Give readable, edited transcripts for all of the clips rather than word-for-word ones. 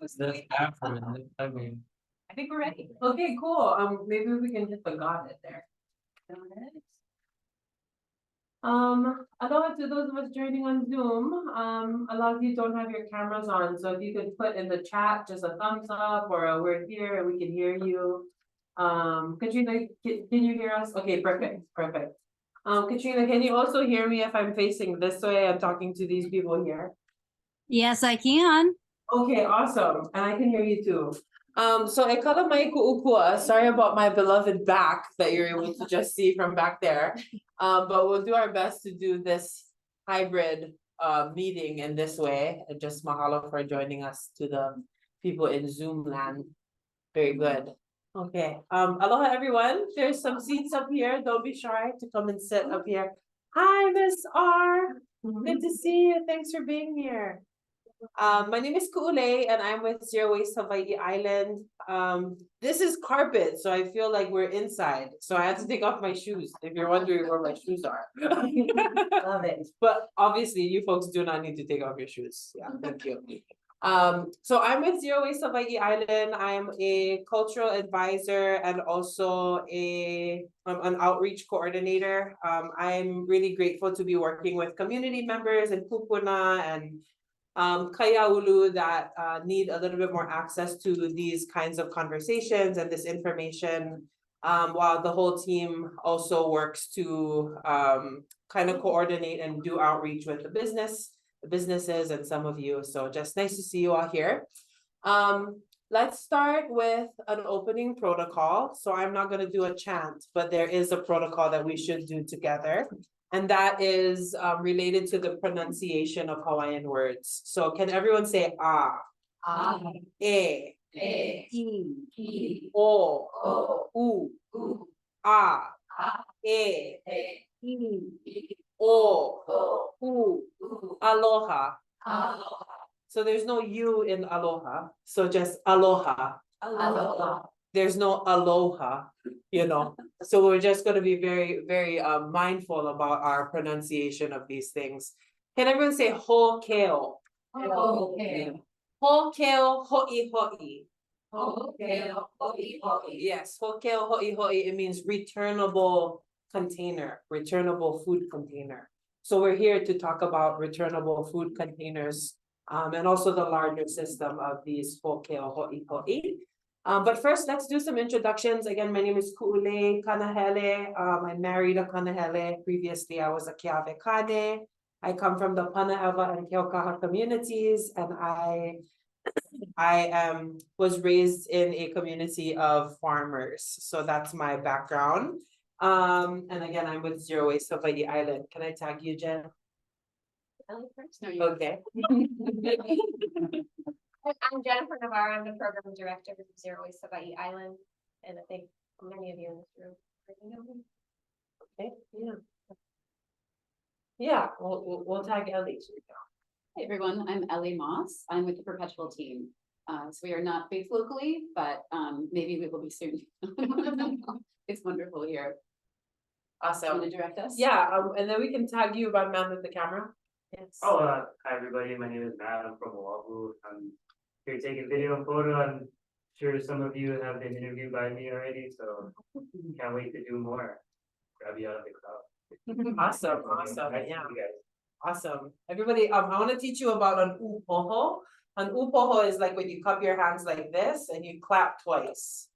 That's after, I mean. I think we're ready. Okay, cool. Maybe we can hit the got it there. Aloha to those of us joining on Zoom. A lot of you don't have your cameras on, so if you could put in the chat just a thumbs up or a we're here and we can hear you. Katrina, can you hear us? Okay, perfect, perfect. Katrina, can you also hear me if I'm facing this way? I'm talking to these people here. Yes, I can. Okay, awesome. And I can hear you too. So I call my ku'ukua. Sorry about my beloved back that you're able to just see from back there. But we'll do our best to do this hybrid meeting in this way. And just mahalo for joining us to the people in Zoom land. Very good. Okay. Aloha everyone. There's some seats up here. Don't be shy to come and sit up here. Hi, Miss R. Good to see you. Thanks for being here. My name is Ku'ulei and I'm with Zero Waste Hawai'i Island. This is carpet, so I feel like we're inside. So I had to take off my shoes, if you're wondering where my shoes are. Love it. But obviously you folks do not need to take off your shoes. Yeah, thank you. So I'm with Zero Waste Hawai'i Island. I'm a cultural advisor and also an outreach coordinator. I'm really grateful to be working with community members and kupuna and Kaiaulu that need a little bit more access to these kinds of conversations and this information, while the whole team also works to kind of coordinate and do outreach with the businesses and some of you. So just nice to see you all here. Let's start with an opening protocol. So I'm not going to do a chant, but there is a protocol that we should do together. And that is related to the pronunciation of Hawaiian words. So can everyone say ah? Ah. E. O. U. Ah. E. O. U. Aloha. So there's no U in aloha. So just aloha. Aloha. There's no aloha, you know. So we're just going to be very, very mindful about our pronunciation of these things. Can everyone say ho keo? Ho keo. Ho keo ho'i ho'i. Ho keo ho'i ho'i. Yes, ho keo ho'i ho'i. It means returnable container, returnable food container. So we're here to talk about returnable food containers and also the larger system of these ho keo ho'i ho'i. But first, let's do some introductions. Again, my name is Ku'ulei Kanahele. I married a Kanahele. Previously, I was a Keawe Kane. I come from the Panaewa and Keaukaha communities, and I was raised in a community of farmers. So that's my background. And again, I'm with Zero Waste Hawai'i Island. Can I tag you, Jen? Okay. I'm Jennifer Navarro. I'm the program director of Zero Waste Hawai'i Island, and I think many of you in this room already know me. Okay, yeah. Yeah, we'll tag Ellie. Hey everyone, I'm Ellie Moss. I'm with the Perpetual team. So we are not based locally, but maybe we will be soon. It's wonderful here. Awesome. Want to direct us? Yeah, and then we can tag you by man with the camera. Yes. Oh, hi everybody. My name is Matt. I'm from Oahu. I'm here taking video and photo. I'm sure some of you have been interviewed by me already, so can't wait to do more. Grab you out of the crowd. Awesome, awesome. Nice to Yeah, meet you guys. awesome. Everybody, I want to teach you about an upoho. An upoho is like when you cup your hands like this and you clap twice.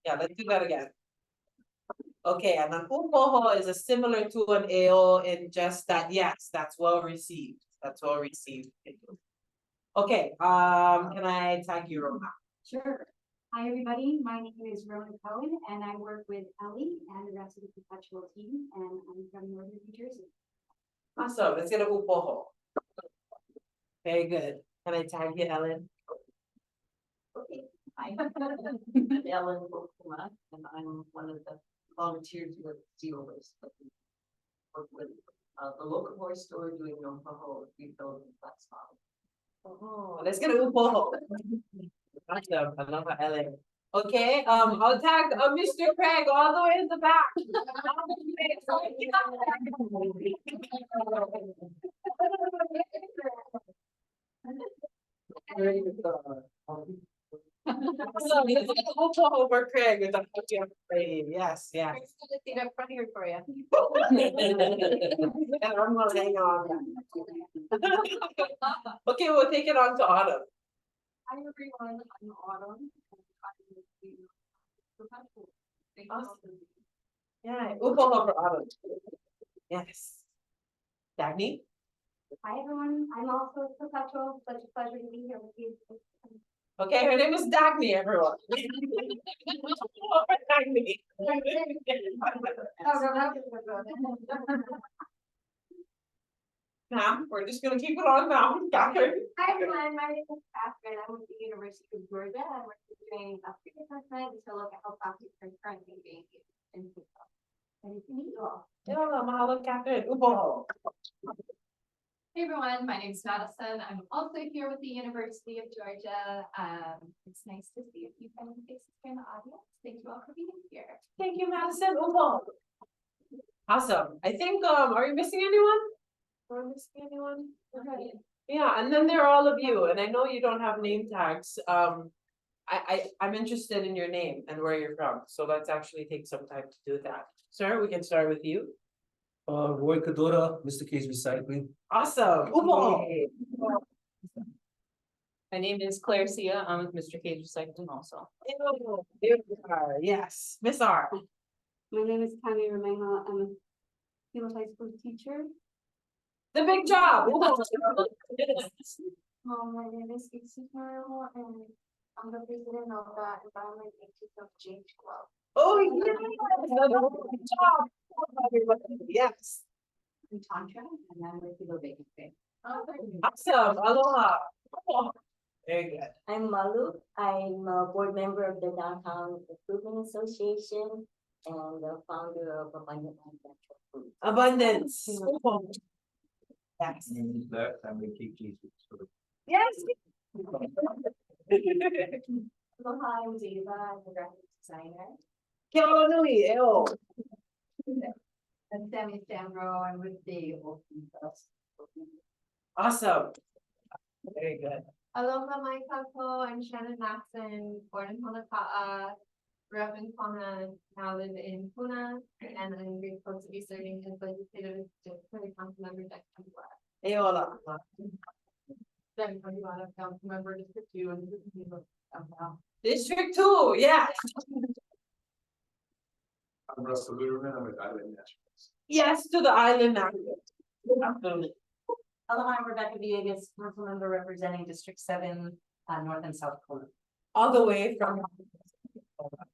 Yeah, let's do that again. Okay, and an upoho is a similar to an AO in just that, yes, that's well received. That's well received. Okay, can I tag you, Rona? Sure. Hi, everybody. My name is Rona Cohen, and I work with Ellie and the rest of the Perpetual team, and I'm from Northern New Jersey. Awesome, let's get a upoho. Very good. Can I tag you, Ellen? Okay. I'm Ellen Bokuma, and I'm one of the volunteers with Zero Waste. Work with the local horse store doing no paho rebuild and flex model. Oh, let's get a upoho. Awesome, I love Ellen. Okay, I'll tag Mr. Craig all the way in the back. So it's like a whole over Craig with the yes, yes. See that front here for you. And I'm gonna hang on. Okay, we'll take it on to Autumn. Hi everyone, I'm Autumn. And I'm with the Perpetual. Thank you all for being Yeah, we'll go over Autumn. Yes. Dagny? Hi everyone, I'm also with Perpetual, such a pleasure to be here with you. Okay, her name is Dagny, everyone. Dagny. Now, we're just gonna keep it on now. Catherine. Hi everyone, my name is Catherine. I'm with the University of Georgia. I'm doing a pre-assessment to look at how plastics are currently being used in food. Nice to meet you all. Yeah, mahalo Catherine. Upo. Hey everyone, my name's Madison. I'm also here with the University of Georgia. It's nice to see a few friendly faces here in the audience. Thank you all for being here. Thank you, Madison. Upo. Awesome. I think, are we missing anyone? Are we missing anyone? Okay. Yeah, and then there are all of you, and I know you don't have name tags. I'm interested in your name and where you're from, so let's actually take some time to do that. Sir, we can start with you. Roy Kadora, Mr. Case Recycling. Awesome. Upo. My name is Claire Sia. I'm with Mr. Cage Recycling also. There we are. Yes, Miss R. My name is Tammy Remejo. I'm a Hilo High School teacher. The big job. My name is Ixi Marimo and I'm the president of the Environment Institute of Change Club. Oh, yeah. Good job. Yes. I'm Tantra and I'm with Hilo Baking Fair. Awesome. Aloha. Very good. I'm Malu. I'm a board member of the Downtown Improvement Association and the founder of Abundant Natural Food. Abundance. Yes. That time we keep Jesus. Yes. Aloha, I'm Ziva. I'm the graphic designer. Kealo nui, eo. I'm Sammy Sambro. I'm with the Open Trust. Awesome. Very good. Aloha, my kako. I'm Shannon Maxon, born in Honolulu, grew up in Kona, now live in Puna, and I'm grateful to be serving as legislative assistant for the council member District 21. Eola. Then from you out of council member District 2 and District 2, yeah. I'm Russell Luderman, I'm with Island Nationals. Yes to the island now. Absolutely. Aloha, I'm Rebecca Villegas, council member representing District 7, North and South Dakota. All the way from.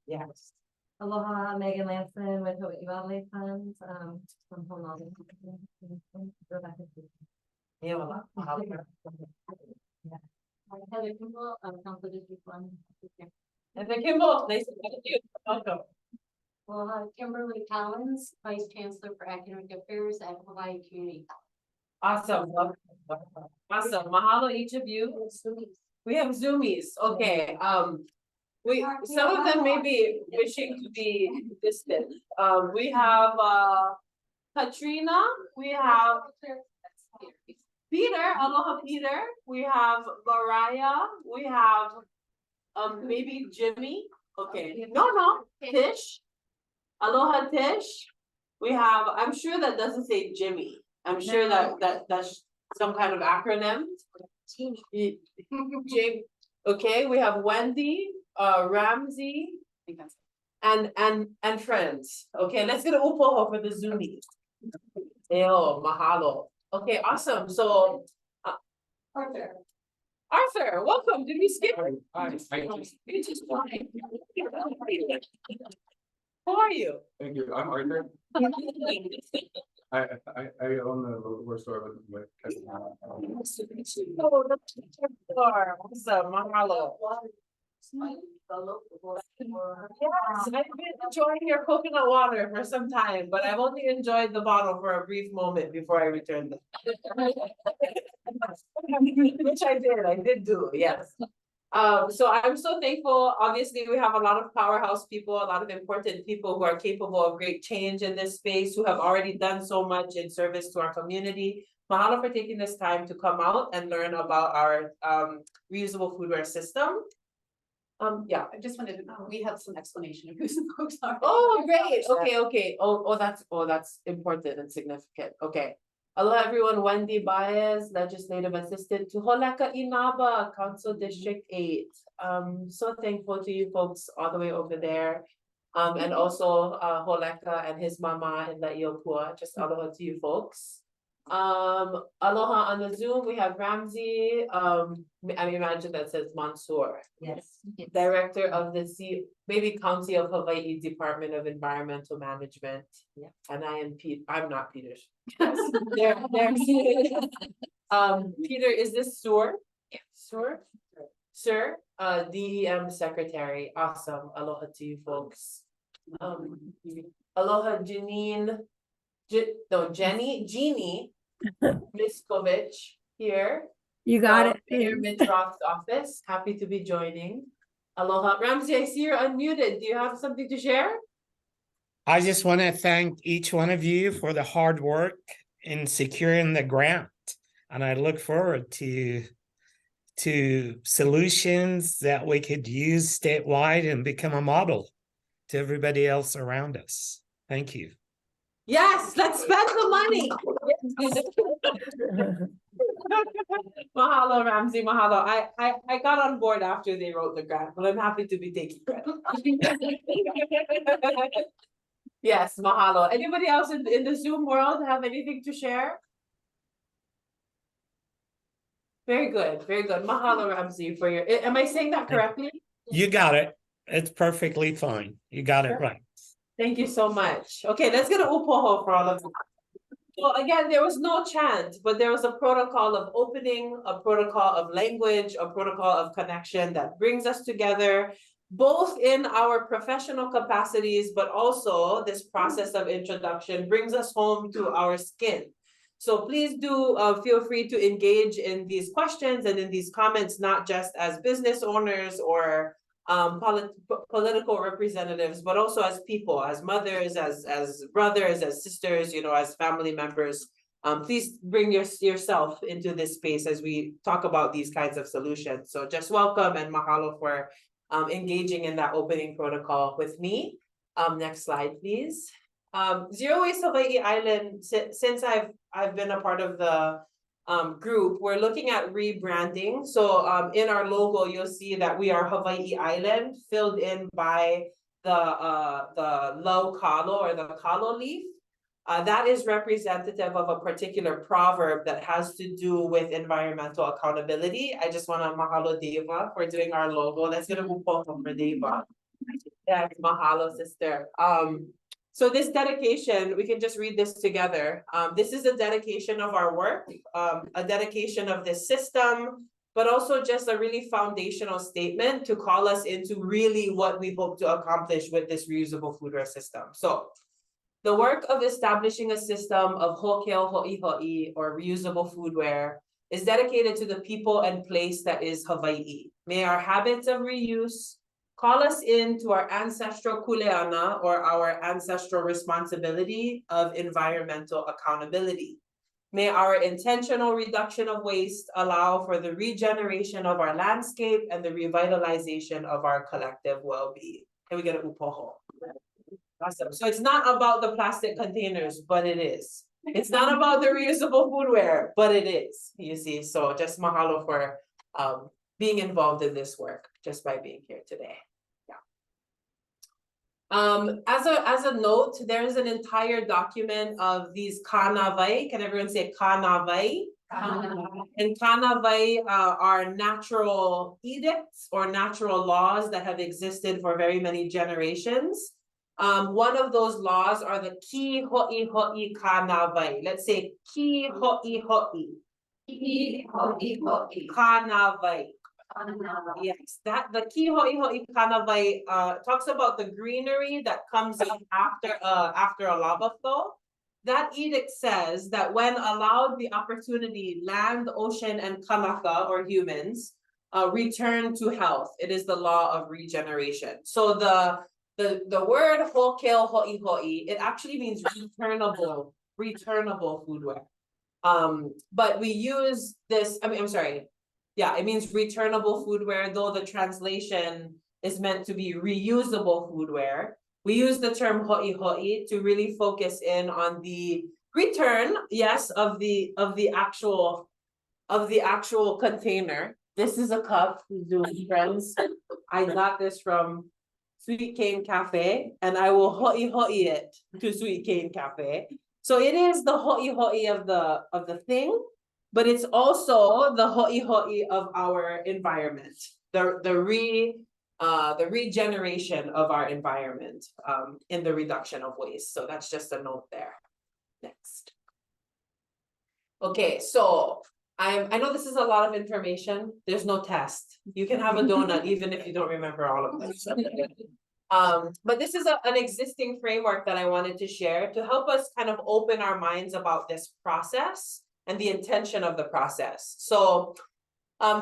Yes. Aloha, Megan Lanson with Hawaii Wildlife Funds, from Honolulu. Rebecca. Eola. Heather Kimball, Council District 1. And then Kimball, nice to meet you. Welcome. Aloha, Kimberly Collins, Vice Chancellor for Academic Affairs at Hawaii Community. Awesome. Awesome. Mahalo each of you. We have Zoomies. Okay. Some of them may be wishing to be distant. We have Katrina. We have Peter. Aloha Peter. We have Mariah. We have maybe Jimmy. Okay. No. Tish. Aloha Tish. We have, I'm sure that doesn't say Jimmy. I'm sure that's some kind of acronym. Okay, we have Wendy, Ramsey, and friends. Okay, let's get an upoho for the Zoomies. Eo, mahalo. Okay, awesome. So Arthur, welcome. Did we skip? Hi. You just fine. Who are you? Thank you, I'm Arthur. I own the local store with. Oh, that's awesome. Mahalo. Yes, I've been enjoying your coconut water for some time, but I've only enjoyed the bottle for a brief moment before I returned it. Which I did do, yes. So I'm so thankful. Obviously, we have a lot of powerhouse people, a lot of important people who are capable of great change in this space, who have already done so much in service to our community. Mahalo for taking this time to come out and learn about our reusable foodware system. Yeah. I just wanted to know, we have some explanation of who some folks are. Oh, great. Okay. Oh, that's important and significant. Okay. Hello, everyone. Wendy Baez, Legislative Assistant to Holeka Inaba, Council District 8. So thankful to you folks all the way over there. And also Holeka and his mama in La Iopua. Just aloha to you folks. Aloha on the Zoom, we have Ramsey. I imagine that says Mansour. Yes. Director of the maybe County of Hawaii Department of Environmental Management. Yeah. And I'm not Peter. Peter, is this Sur? Yeah. Sur? Sir, DEM Secretary. Awesome. Aloha to you folks. Aloha Jeannie Miskovich here. You got from Mayor Mitroff's office. Happy to be joining. Aloha. Ramsey, I see you're unmuted. Do you have something to share? I just want to thank each one of you for the hard work in securing the grant. And I look forward to solutions that we could use statewide and become a model to everybody else around us. Thank you. Yes, let's spend the money. Mahalo, Ramsey, mahalo. I got on board after they wrote the grant, but I'm happy to be taking credit. Yes, mahalo. Anybody else in the Zoom world have anything to share? Very good, very good. Mahalo, Ramsey, for your, am I saying that correctly? You got it. It's perfectly fine. You got it right. Thank you so much. Okay, let's get an upoho for all of you. So again, there was no chant, but there was a protocol of opening, a protocol of language, a protocol of connection that brings us together, both in our professional capacities, but also this process of introduction brings us home to our skin. So please do feel free to engage in these questions and in these comments, not just as business owners or political representatives, but also as people, as mothers, as brothers, as sisters, you know, as family members. Please bring yourself into this space as we talk about these kinds of solutions. So just welcome and mahalo for engaging in that opening protocol with me. Next slide, please. Zero Waste Hawai'i Island, since I've been a part of the group, we're looking at rebranding. So in our logo, you'll see that we are Hawai'i Island, filled in by the lau kalo or the kalo leaf. That is representative of a particular proverb that has to do with environmental accountability. I just want to mahalo Deva for doing our logo. Let's get a upo for Deva. Yes, mahalo, sister. So this dedication, we can just read this together. This is a dedication of our work, a dedication of this system, but also just a really foundational statement to call us into really what we hope to accomplish with this reusable foodware system. So the work of establishing a system of hokeo hoʻihoʻi or reusable foodware is dedicated to the people and place that is Hawaii. May our habits of reuse call us into our ancestral kuleana or our ancestral responsibility of environmental accountability. May our intentional reduction of waste allow for the regeneration of our landscape and the revitalization of our collective well-being. Can we get a upoho? Awesome. So it's not about the plastic containers, but it is. It's not about the reusable foodware, but it is, you see. So just mahalo for being involved in this work just by being here today. As a note, there is an entire document of these kanawai. Can everyone say kanawai? And kanawai are natural edicts or natural laws that have existed for very many generations. One of those laws are the ki hoʻihoʻi kanawai. Let's say ki hoʻihoʻi. Ki hoʻihoʻi kanawai. Yes, that the ki hoʻihoʻi kanawai talks about the greenery that comes up after a lava flow. That edict says that when allowed the opportunity, land, ocean, and kanaka or humans return to health. It is the law of regeneration. So the word hokeo hoʻihoʻi, it actually means returnable foodware. But we use this, I'm sorry. Yeah, it means returnable foodware, though the translation is meant to be reusable foodware. We use the term ho'i to really focus in on the return, yes, of the actual container. This is a cup, friends. I got this from Sweet Cane Cafe, and I will ho'i it to Sweet Cane Cafe. So it is the ho'i of the thing, but it's also the ho'i of our environment. The regeneration of our environment in the reduction of waste. So that's just a note there. Next. Okay, so I know this is a lot of information. There's no test. You can have a donut even if you don't remember all of this. But this is an existing framework that I wanted to share to help us kind of open our minds about this process and the intention of the process. So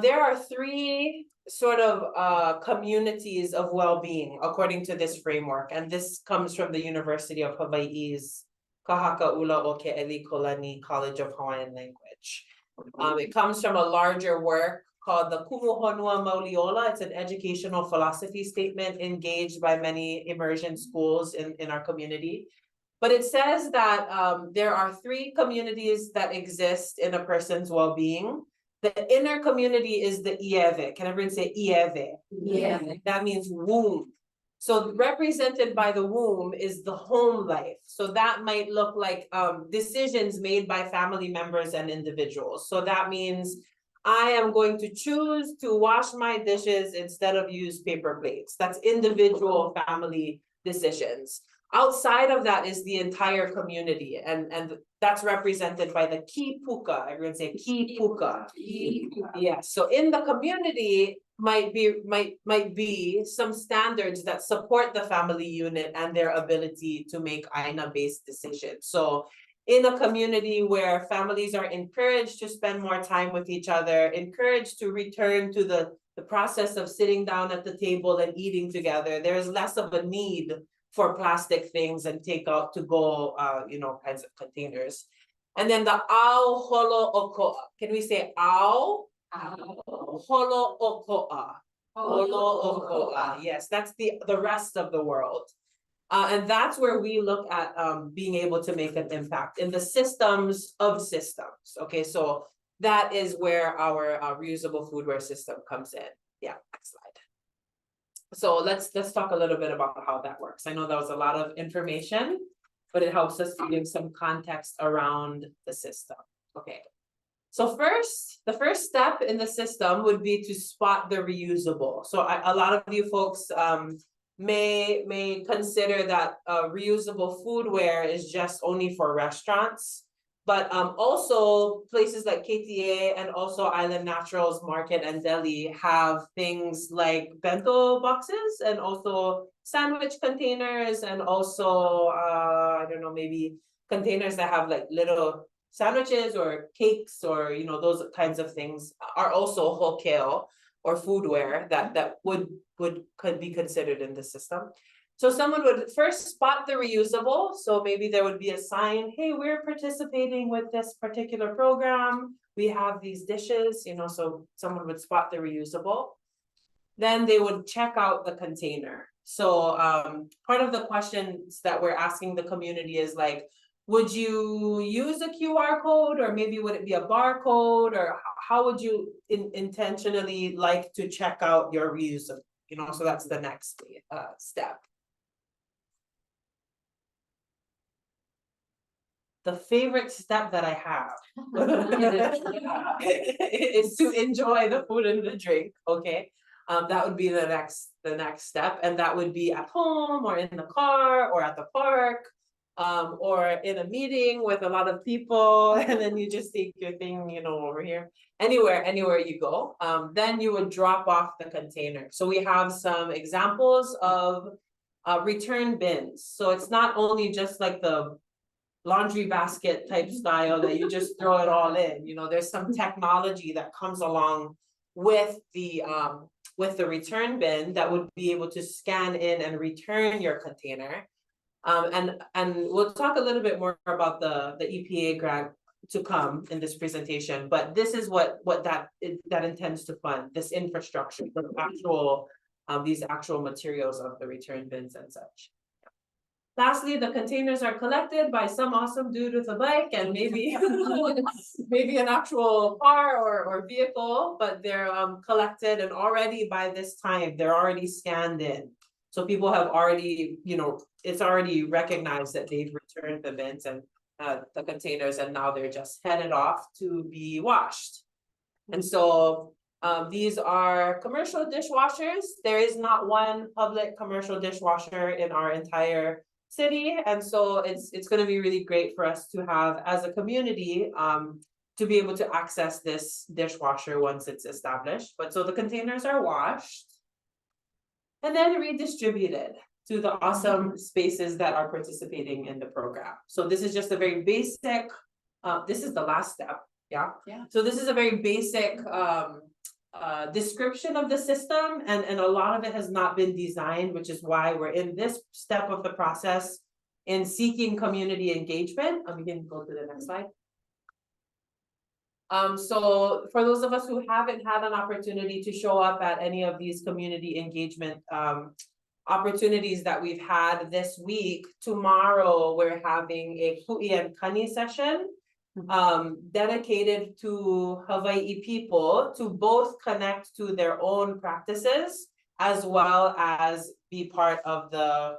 there are three sort of communities of well-being according to this framework, and this comes from the University of Hawaii's Kahakaʻula o Ke'elikolani College of Hawaiian Language. It comes from a larger work called the Kumuhonua Mauliola. It's an educational philosophy statement engaged by many immersion schools in our community. But it says that there are three communities that exist in a person's well-being. The inner community is the ieve. Can everyone say ieve? Ieve. That means womb. So represented by the womb is the home life. So that might look like decisions made by family members and individuals. So that means I am going to choose to wash my dishes instead of use paper plates. That's individual family decisions. Outside of that is the entire community, and that's represented by the kipuka. Everyone say kipuka. Yeah. So in the community might be some standards that support the family unit and their ability to make aina-based decisions. So in a community where families are encouraged to spend more time with each other, encouraged to return to the process of sitting down at the table and eating together, there's less of a need for plastic things and takeout to go, kinds of containers. And then the ao holo okoa. Can we say ao? Holo okoa. Holo okoa. Yes, that's the rest of the world. And that's where we look at being able to make an impact in the systems of systems. Okay, so that is where our reusable foodware system comes in. Yeah, next slide. So let's talk a little bit about how that works. I know that was a lot of information, but it helps us to give some context around the system. Okay. So the first step in the system would be to spot the reusable. So a lot of you folks may consider that reusable foodware is just only for restaurants. But also places like KTA and also Island Naturals Market and Deli have things like bento boxes and also sandwich containers and also, maybe containers that have like little sandwiches or cakes or, those kinds of things are also hokeo or foodware that could be considered in the system. So someone would first spot the reusable. So maybe there would be a sign, hey, we're participating with this particular program. We have these dishes, so someone would spot the reusable. Then they would check out the container. So part of the questions that we're asking the community is like, would you use a QR code or maybe would it be a barcode, or how would you intentionally like to check out your reusable? So that's the next step. The favorite step that I have is to enjoy the food and the drink. Okay, that would be the next step, and that would be at home or in the car or at the park, or in a meeting with a lot of people, and then you just take your thing, over here. Anywhere you go, then you would drop off the container. So we have some examples of return bins. So it's not only just like the laundry basket type style that you just throw it all in. There's some technology that comes along with the return bin that would be able to scan in and return your container. And we'll talk a little bit more about the EPA grant to come in this presentation, but this is what that intends to fund, this infrastructure, the actual, these actual materials of the return bins and such. Lastly, the containers are collected by some awesome dude with a bike and maybe maybe an actual car or vehicle, but they're collected, and already by this time, they're already scanned in. So people have already, you know, it's already recognized that they've returned the bins and the containers, and now they're just headed off to be washed. And so these are commercial dishwashers. There is not one public commercial dishwasher in our entire city, and so it's going to be really great for us to have, as a community, to be able to access this dishwasher once it's established. But so the containers are washed and then redistributed to the awesome spaces that are participating in the program. So this is just a very basic, this is the last step, yeah? Yeah. So this is a very basic description of the system, and a lot of it has not been designed, which is why we're in this step of the process in seeking community engagement. We can go to the next slide. So for those of us who haven't had an opportunity to show up at any of these community engagement opportunities that we've had this week, tomorrow we're having a ku'i and kani session dedicated to Hawaii people to both connect to their own practices as well as be part of the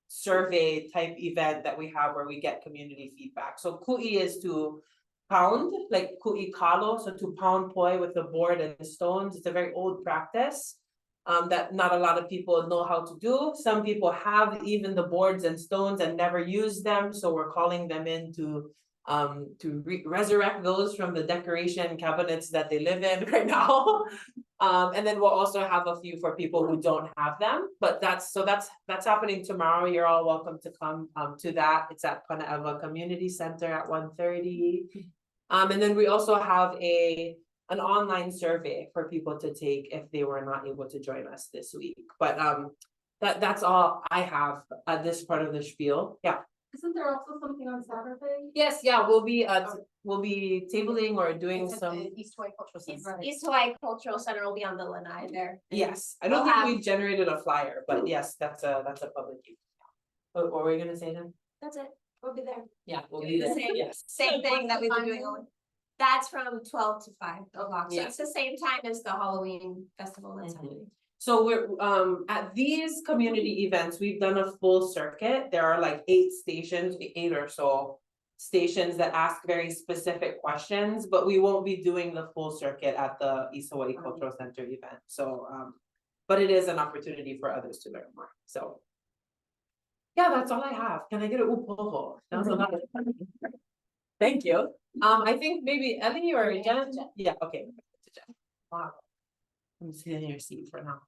survey type event that we have where we get community feedback. So ku'i is to pound, like ku'i kalo, so to pound poi with a board and stones. It's a very old practice that not a lot of people know how to do. Some people have even the boards and stones and never use them, so we're calling them in to resurrect those from the decoration cabinets that they live in right now. And then we'll also have a few for people who don't have them, but that's happening tomorrow. You're all welcome to come to that. It's at Panaeva Community Center at 1:30. And then we also have an online survey for people to take if they were not able to join us this week. But that's all I have at this part of the spiel. Yeah. Isn't there also something on Saturday? Yes, yeah, we'll be tabling or doing some. East Hawaii Cultural Center. East Hawaii Cultural Center will be on the lanai there. Yes, I don't think we generated a flyer, but yes, that's a public use. What were we gonna say then? That's it. We'll be there. Yeah, we'll be there. Same- Yes. Same thing that we've been doing. That's from 12 to 5 o'clock. So Yeah. it's the same time as the Halloween festival that's Mhm. happening. So we're at these community events, we've done a full circuit. There are like 8 or so stations that ask very specific questions, but we won't be doing the full circuit at the East Hawaii Cultural Center event. So but it is an opportunity for others to learn more. So yeah, that's all I have. Can I get a upoho? That was a lot of Thank you. I think maybe Ellie or Jen. Yeah, okay. Wow. I'm sitting in your seat for now.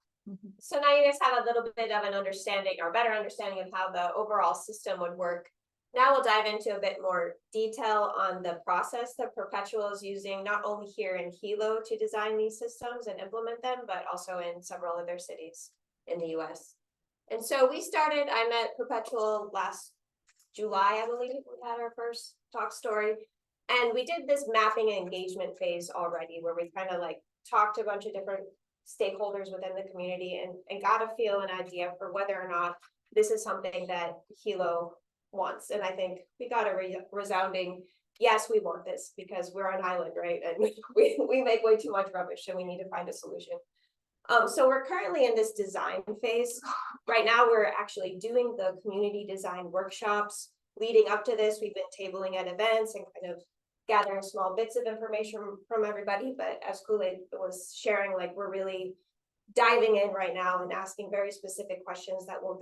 So now you guys have a little bit of an understanding or better understanding of how the overall system would work. Now we'll dive into a bit more detail on the process that Perpetual is using, not only here in Hilo to design these systems and implement them, but also in several other cities in the US. And so I met Perpetual last July, I believe, we had our first talk story. And we did this mapping and engagement phase already, where we kind of like talked to a bunch of different stakeholders within the community and got a feel and idea for whether or not this is something that Hilo wants. And I think we got a resounding, yes, we want this because we're an island, right? And we make way too much rubbish and we need to find a solution. So we're currently in this design phase. Right now, we're actually doing the community design workshops. Leading up to this, we've been tabling at events and kind of gathering small bits of information from everybody. But as Kool-Aid was sharing, like we're really diving in right now and asking very specific questions that will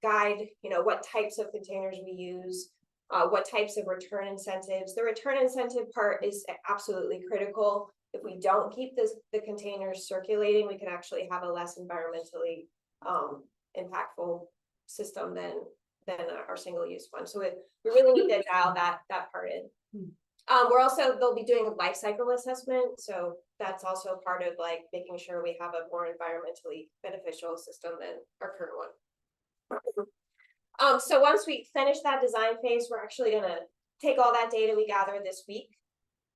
guide, what types of containers we use, what types of return incentives. The return incentive part is absolutely critical. If we don't keep the containers circulating, we can actually have a less environmentally impactful system than our single-use one. So we really need to dial that part in. They'll be doing a life cycle assessment. So that's also part of like making sure we have a more environmentally beneficial system than our current one. So once we finish that design phase, we're actually gonna take all that data we gather this week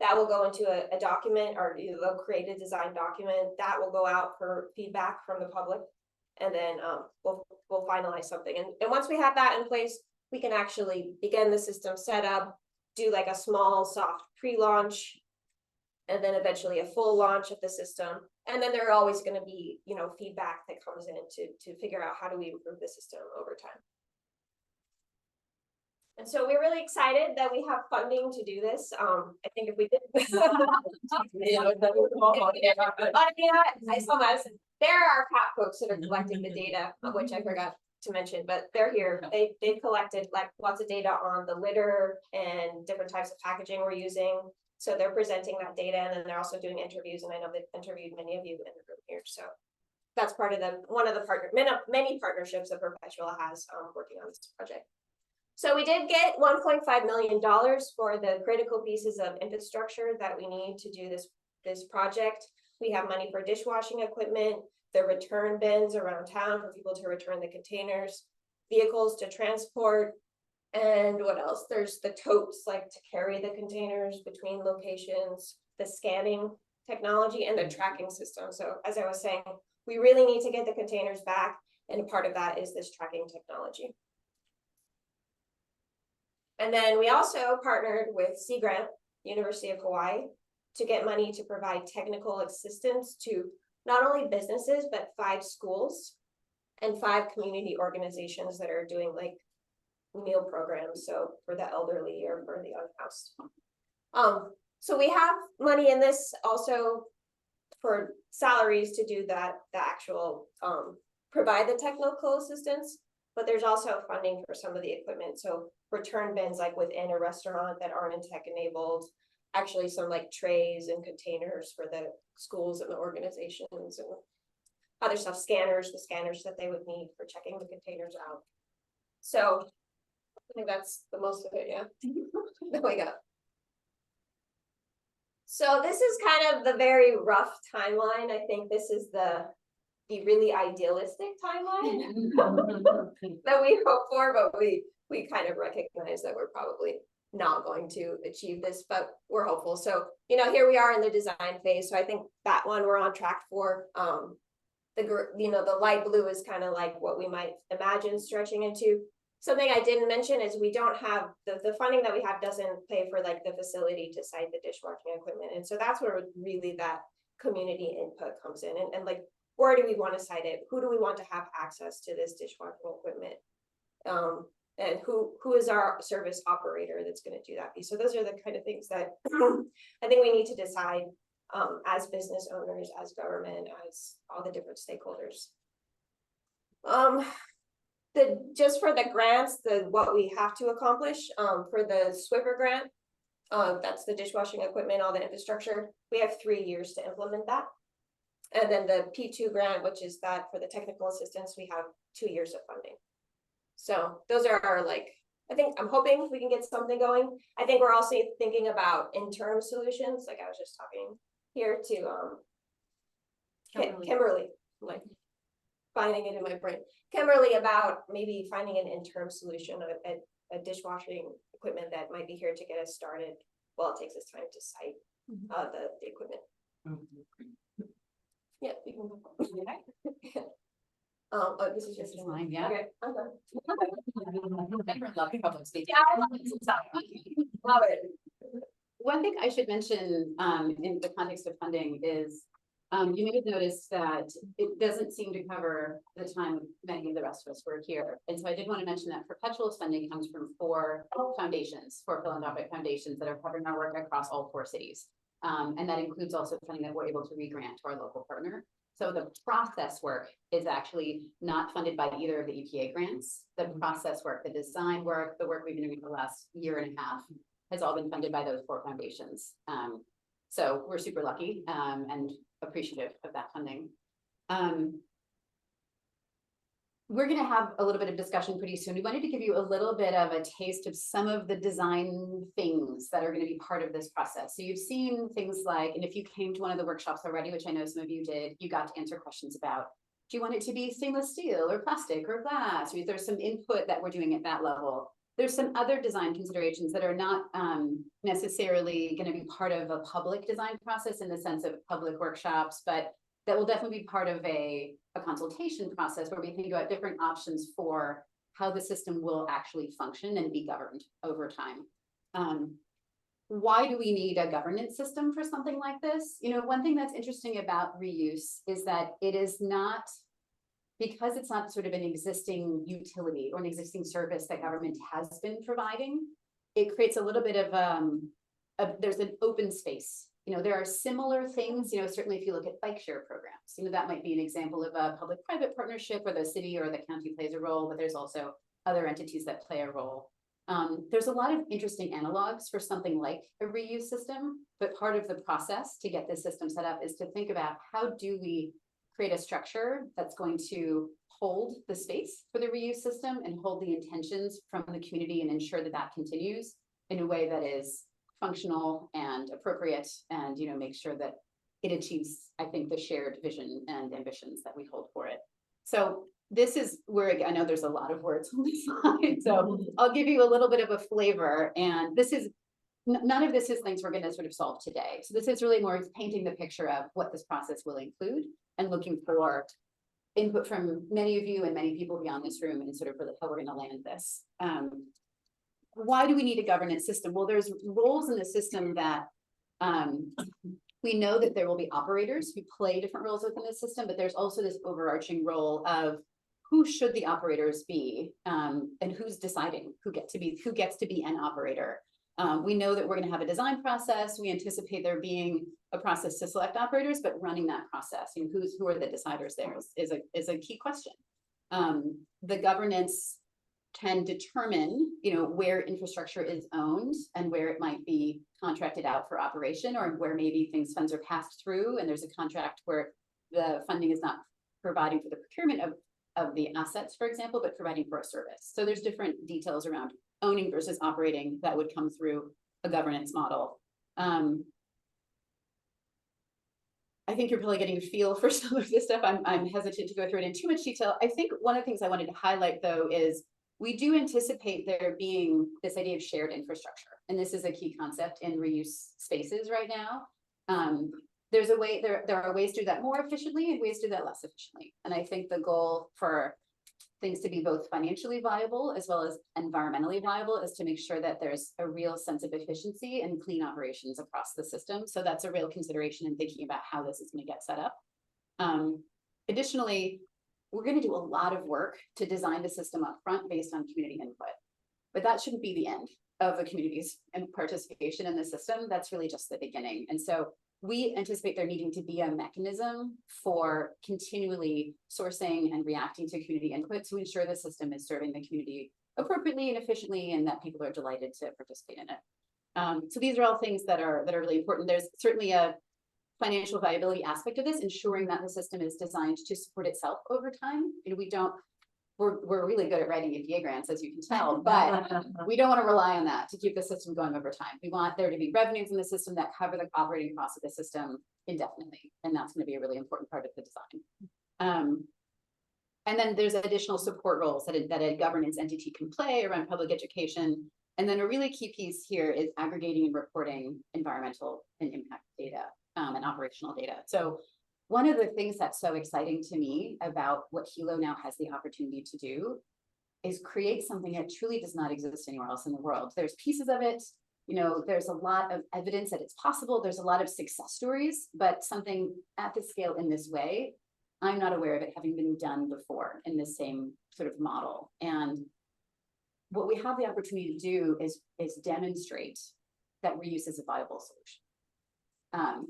That will go into a document, or they'll create a design document that will go out for feedback from the public. And then we'll finalize something. And once we have that in place, we can actually begin the system setup, do like a small soft pre-launch, and then eventually a full launch of the system. And then there are always going to be, feedback that comes in to figure out how do we improve the system over time. And so we're really excited that we have funding to do this. I think if we did. I saw Madison. There are CAP folks that are collecting the data, which I forgot to mention, but they're here. They've collected like lots of data on the litter and different types of packaging we're using. So they're presenting that data, and then they're also doing interviews. And I know they've interviewed many of you in the room here. So that's part of one of the many partnerships that Perpetual has working on this project. So we did get $1.5 million for the critical pieces of infrastructure that we need to do this project. We have money for dishwashing equipment, the return bins around town for people to return the containers, vehicles to transport, and what else? There's the totes, like to carry the containers between locations, the scanning technology, and the tracking system. So as I was saying, we really need to get the containers back, and part of that is this tracking technology. And then we also partnered with Sea Grant, University of Hawaii, to get money to provide technical assistance to not only businesses, but 5 schools and 5 community organizations that are doing like meal programs. So for the elderly or for the unhoused. So we have money in this also for salaries to do the actual, provide the technical assistance, but there's also funding for some of the equipment. So return bins like within a restaurant that aren't tech enabled, actually some like trays and containers for the schools and the organizations and other stuff, the scanners that they would need for checking the containers out. So I think that's the most of it, yeah. There we go. So this is kind of the very rough timeline. I think this is the really idealistic timeline that we hope for, but we kind of recognize that we're probably not going to achieve this, but we're hopeful. So, here we are in the design phase. So I think that one we're on track for. The light blue is kind of like what we might imagine stretching into. Something I didn't mention is we don't have the funding that we have doesn't pay for like the facility to site the dishwashing equipment. And so that's where really that community input comes in, and like, where do we want to site it? Who do we want to have access to this dishwashing equipment? And who is our service operator that's going to do that piece? So those are the kind of things that I think we need to decide as business owners, as government, as all the different stakeholders. Just for the grants, what we have to accomplish for the Swiffer grant, that's the dishwashing equipment, all the infrastructure, we have 3 years to implement that. And then the P2 grant, which is that for the technical assistance, we have 2 years of funding. So those are our I'm hoping we can get something going. I think we're also thinking about interim solutions. Like I was just talking here to Kimberly, like finding it in my brain. Kimberly about maybe finding an interim solution, a dishwashing equipment that might be here to get us started while it takes us time to site the equipment. Yeah, we can move on. Oh, this is just mine, yeah. Okay. I love public speaking. Yeah, I love it. One thing I should mention in the context of funding is you may have noticed that it doesn't seem to cover the time many of the rest of us were here. And so I did want to mention that Perpetual's funding comes from 4 foundations, 4 philanthropic foundations that are covering our work across all 4 cities. And that includes also funding that we're able to re-grant to our local partner. So the process work is actually not funded by either of the EPA grants. The process work, the design work, the work we've been doing for the last 1.5 years has all been funded by those 4 foundations. So we're super lucky and appreciative of that funding. We're going to have a little bit of discussion pretty soon. We wanted to give you a little bit of a taste of some of the design things that are going to be part of this process. So you've seen things like, and if you came to one of the workshops already, which I know some of you did, you got to answer questions about, do you want it to be stainless steel or plastic or glass? There's some input that we're doing at that level. There's some other design considerations that are not necessarily going to be part of a public design process in the sense of public workshops, but that will definitely be part of a consultation process where we think about different options for how the system will actually function and be governed over time. Why do we need a governance system for something like this? You know, one thing that's interesting about reuse is that it is not, because it's not sort of an existing utility or an existing service that government has been providing, it creates a little bit of there's an open space. You know, there are similar things, you know, certainly if you look at bike share programs, you know, that might be an example of a public-private partnership where the city or the county plays a role, but there's also other entities that play a role. There's a lot of interesting analogs for something like a reuse system, but part of the process to get this system set up is to think about how do we create a structure that's going to hold the space for the reuse system and hold the intentions from the community and ensure that that continues in a way that is functional and appropriate and, you know, make sure that it achieves, I think, the shared vision and ambitions that we hold for it. So this is where, I know there's a lot of words on this slide, so I'll give you a little bit of a flavor, and this is, none of this is things we're going to sort of solve today. So this is really more painting the picture of what this process will include and looking for input from many of you and many people beyond this room and sort of really how we're going to land this. Why do we need a governance system? Well, there's roles in the system that we know that there will be operators who play different roles within the system, but there's also this overarching role of who should the operators be, and who's deciding who gets to be an operator. We know that we're going to have a design process. We anticipate there being a process to select operators, but running that process, you know, who are the deciders there is a key question. The governance can determine, you know, where infrastructure is owned and where it might be contracted out for operation, or where maybe funds are passed through and there's a contract where the funding is not providing for the procurement of the assets, for example, but providing for a service. So there's different details around owning versus operating that would come through a governance model. I think you're probably getting a feel for some of this stuff. I'm hesitant to go through it in too much detail. I think one of the things I wanted to highlight, though, is we do anticipate there being this idea of shared infrastructure. And this is a key concept in reuse spaces right now. There's a way, there are ways to do that more efficiently and ways to do that less efficiently. And I think the goal for things to be both financially viable as well as environmentally viable is to make sure that there's a real sense of efficiency and clean operations across the system. So that's a real consideration in thinking about how this is going to get set up. Additionally, we're going to do a lot of work to design the system up front based on community input, but that shouldn't be the end of the community's participation in the system. That's really just the beginning. And so we anticipate there needing to be a mechanism for continually sourcing and reacting to community input to ensure the system is serving the community appropriately and efficiently, and that people are delighted to participate in it. So these are all things that are really important. There's certainly a financial viability aspect of this, ensuring that the system is designed to support itself over time. And we're really good at writing APA grants, as you can tell, but we don't want to rely on that to keep the system going over time. We want there to be revenues in the system that cover the operating costs of the system indefinitely. And that's going to be a really important part of the design. And then there's additional support roles that a governance entity can play around public education. And then a really key piece here is aggregating and reporting environmental and impact data and operational data. So one of the things that's so exciting to me about what Hilo now has the opportunity to do is create something that truly does not exist anywhere else in the world. There's pieces of it, you know, there's a lot of evidence that it's possible. There's a lot of success stories, but something at this scale in this way, I'm not aware of it having been done before in the same sort of model. And what we have the opportunity to do is demonstrate that reuse is a viable solution.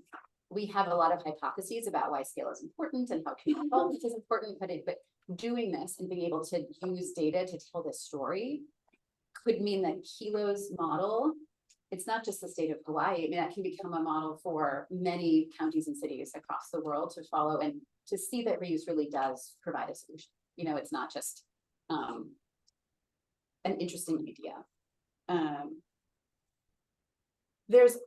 We have a lot of hypotheses about why scale is important and how community involvement is important, but doing this and being able to use data to tell this story could mean that Hilo's model, it's not just the state of Hawaii. I mean, that can become a model for many counties and cities across the world to follow and to see that reuse really does provide a solution. You know, it's not just an interesting idea. There's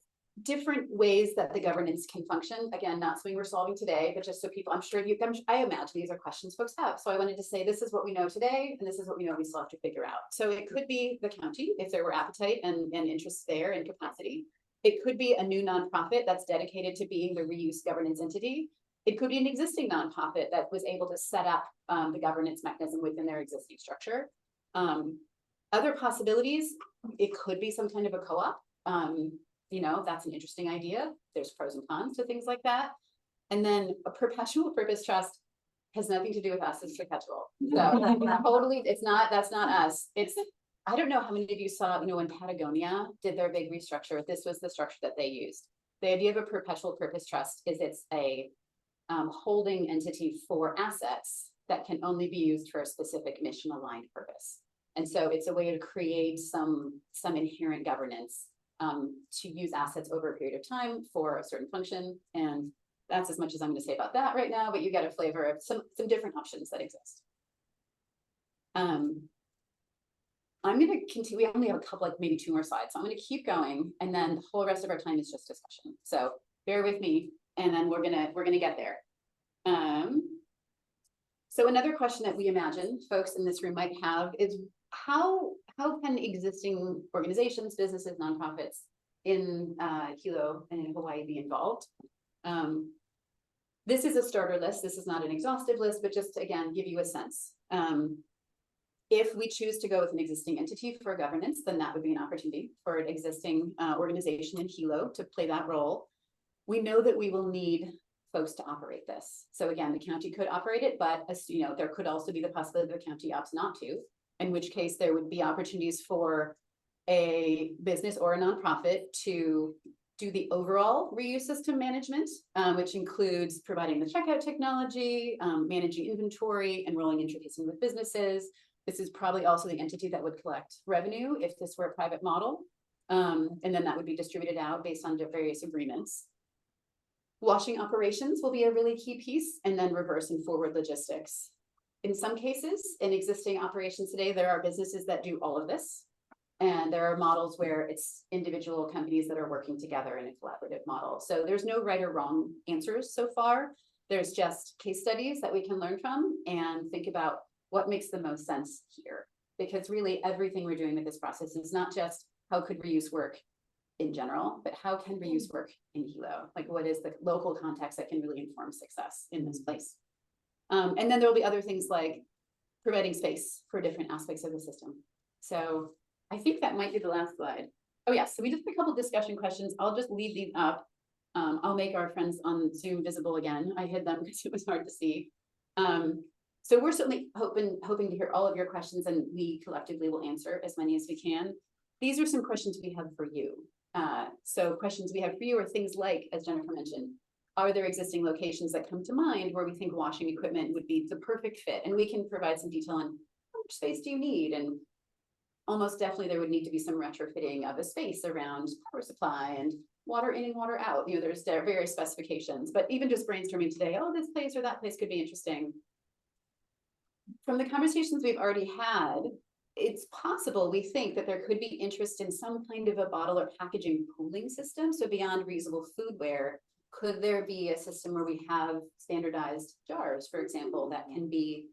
different ways that the governance can function. Again, not something we're solving today, but just so people, I imagine these are questions folks have. So I wanted to say, this is what we know today, and this is what we know we still have to figure out. So it could be the county, if there were appetite and interest there and capacity. It could be a new nonprofit that's dedicated to being the reuse governance entity. It could be an existing nonprofit that was able to set up the governance mechanism within their existing structure. Other possibilities, it could be some kind of a co-op. You know, that's an interesting idea. There's pros and cons to things like that. And then a perpetual purpose trust has nothing to do with us as Perpetual. So totally, that's not us. I don't know how many of you saw, you know, when Patagonia did their big restructure, this was the structure that they used. The idea of a perpetual purpose trust is it's a holding entity for assets that can only be used for a specific mission aligned purpose. And so it's a way to create some inherent governance to use assets over a period of time for a certain function. And that's as much as I'm going to say about that right now, but you get a flavor of some different options that exist. I'm going to continue. We only have a couple, like maybe 2 more slides. So I'm going to keep going, and then the whole rest of our time is just discussion. So bear with me, and then we're gonna get there. So another question that we imagine folks in this room might have is how can existing organizations, businesses, nonprofits in Hilo and in Hawaii be involved? This is a starter list. This is not an exhaustive list, but just to, again, give you a sense. If we choose to go with an existing entity for governance, then that would be an opportunity for an existing organization in Hilo to play that role. We know that we will need folks to operate this. So again, the county could operate it, but as you know, there could also be the possibility the county opts not to, in which case there would be opportunities for a business or a nonprofit to do the overall reuse system management, which includes providing the checkout technology, managing inventory, enrolling and interfacing with businesses. This is probably also the entity that would collect revenue if this were a private model. And then that would be distributed out based on various agreements. Washing operations will be a really key piece, and then reverse and forward logistics. In some cases, in existing operations today, there are businesses that do all of this. And there are models where it's individual companies that are working together in a collaborative model. So there's no right or wrong answers so far. There's just case studies that we can learn from and think about what makes the most sense here. Because really everything we're doing with this process is not just how could reuse work in general, but how can reuse work in Hilo? Like what is the local context that can really inform success in this place? And then there'll be other things like providing space for different aspects of the system. So I think that might be the last slide. Oh yeah, so we just had a couple discussion questions. I'll just leave these up. I'll make our friends on Zoom visible again. I hid them because it was hard to see. So we're certainly hoping to hear all of your questions, and we collectively will answer as many as we can. These are some questions we have for you. So questions we have for you are things like, as Jennifer mentioned, are there existing locations that come to mind where we think washing equipment would be the perfect fit? And we can provide some detail on how much space do you need? And almost definitely there would need to be some retrofitting of a space around power supply and water in and water out. You know, there's various specifications, but even just brainstorming today, oh, this place or that place could be interesting. From the conversations we've already had, it's possible we think that there could be interest in some kind of a bottle or packaging pooling system. So beyond reusable foodware, could there be a system where we have standardized jars, for example, that can be,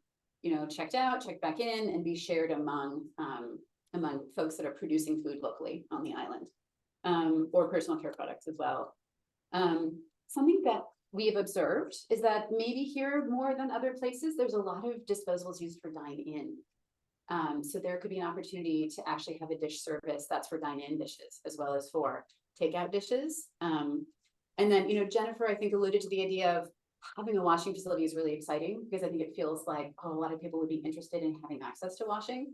you know, checked out, checked back in, and be shared among folks that are producing food locally on the island, or personal care products as well. Something that we have observed is that maybe here more than other places, there's a lot of disposables used for dine-in. So there could be an opportunity to actually have a dish service that's for dine-in dishes as well as for takeout dishes. And then, you know, Jennifer, I think alluded to the idea of having a washing facility is really exciting because I think it feels like a lot of people would be interested in having access to washing.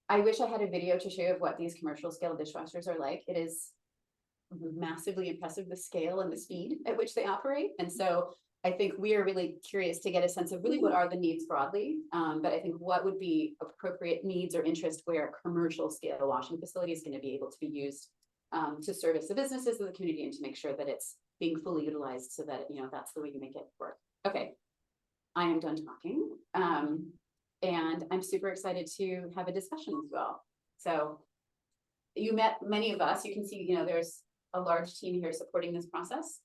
I wish I had a video to show you of what these commercial scale dishwashers are like. It is massively impressive, the scale and the speed at which they operate. And so I think we are really curious to get a sense of really what are the needs broadly, but I think what would be appropriate needs or interest where a commercial scale washing facility is going to be able to be used to service the businesses of the community and to make sure that it's being fully utilized so that, you know, that's the way you make it work. Okay, I am done talking. And I'm super excited to have a discussion as well. So you met many of us. You can see, you know, there's a large team here supporting this process.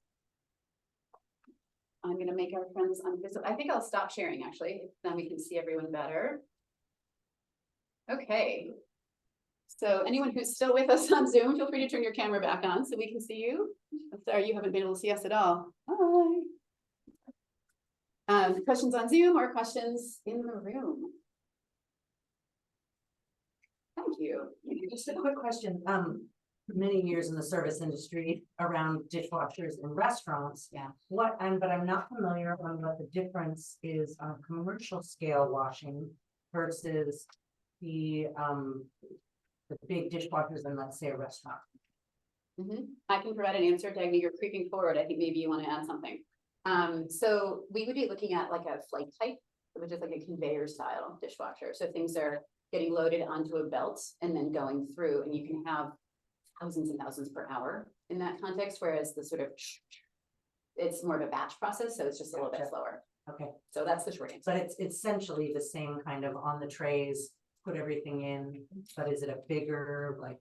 I'm gonna make our friends invisible. I think I'll stop sharing actually, then we can see everyone better. Okay. So anyone who's still with us on Zoom, feel free to turn your camera back on so we can see you. I'm sorry, you haven't been able to see us at all. Hi. Questions on Zoom or questions in the room? Thank you. Just a quick question, many years in the service industry around dishwashers in restaurants. Yeah. But I'm not familiar on what the difference is on commercial scale washing versus the big dishwashers in, let's say, a restaurant. I can provide an answer, Dagny, you're creeping forward, I think maybe you want to add something. So we would be looking at like a flight type, which is like a conveyor style dishwasher, so things are getting loaded onto a belt and then going through, and you can have thousands and thousands per hour in that context, whereas the sort of, it's more of a batch process, so it's just a little bit slower. Okay, So that's the short answer. but it's essentially the same kind of on the trays, put everything in, but is it a bigger, like,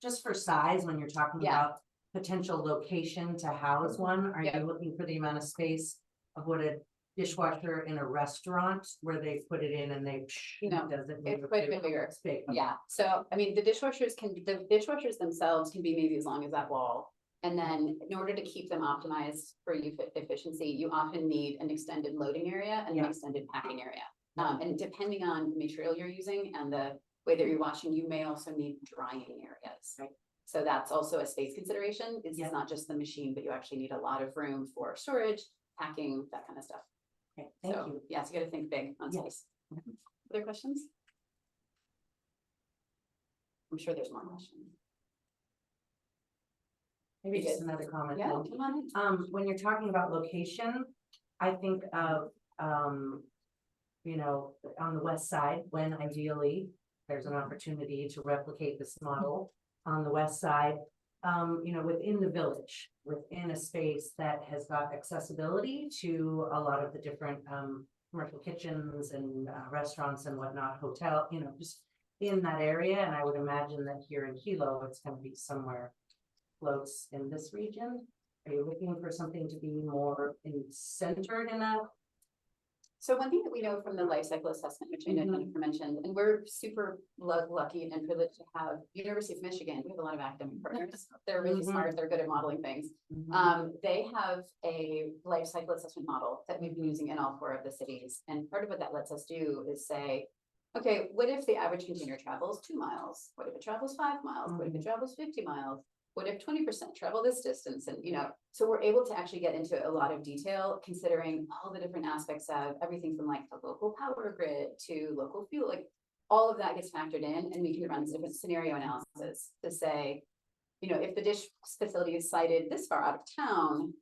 just for size, when you're talking Yeah. about potential location to house one, are Yeah. you looking for the amount of space of what a dishwasher in a restaurant where they put it in and they No, does it? it's quite a bit bigger. It's big. Okay. Yeah, so I mean, the dishwashers themselves can be maybe as long as that wall. And then in order to keep them optimized for efficiency, you often need an extended loading area and an Yeah. extended packing area. And depending on the material you're using and the way that you're washing, you may also need drying areas. Right. So that's also a space consideration. It's Yeah. not just the machine, but you actually need a lot of room for storage, packing, that kind of stuff. Okay, thank So, you. yes, you gotta think big on Yeah. space. Other questions? I'm sure there's more questions. Maybe just another comment. Yeah, then. come on in. When you're talking about location, I think of, you know, on the west side, when ideally there's an opportunity to replicate this model on the west side, you know, within the village, within a space that has got accessibility to a lot of the different, commercial kitchens and restaurants and whatnot, hotel, you know, just in that area. And I would imagine that here in Hilo, it's gonna be somewhere close in this region. Are you looking for something to be more centered in a? So one thing that we know from the life cycle assessment, which I know Jennifer mentioned, and we're super lucky and privileged to have University of Michigan. We have a lot of academic partners. They're really smart. They're good at modeling things. They have a life cycle assessment model that we've been using in all 4 of the cities. And part of what that lets us do is say, okay, what if the average container travels 2 miles? What if it travels 5 miles? What if it travels 50 miles? What if 20% travel this distance? And, you know, so we're able to actually get into a lot of detail, considering all the different aspects of everything from like the local power grid to local fuel, like all of that gets factored in, and we can run different scenario analysis to say, you know, if the dish facility is sited this far out of town,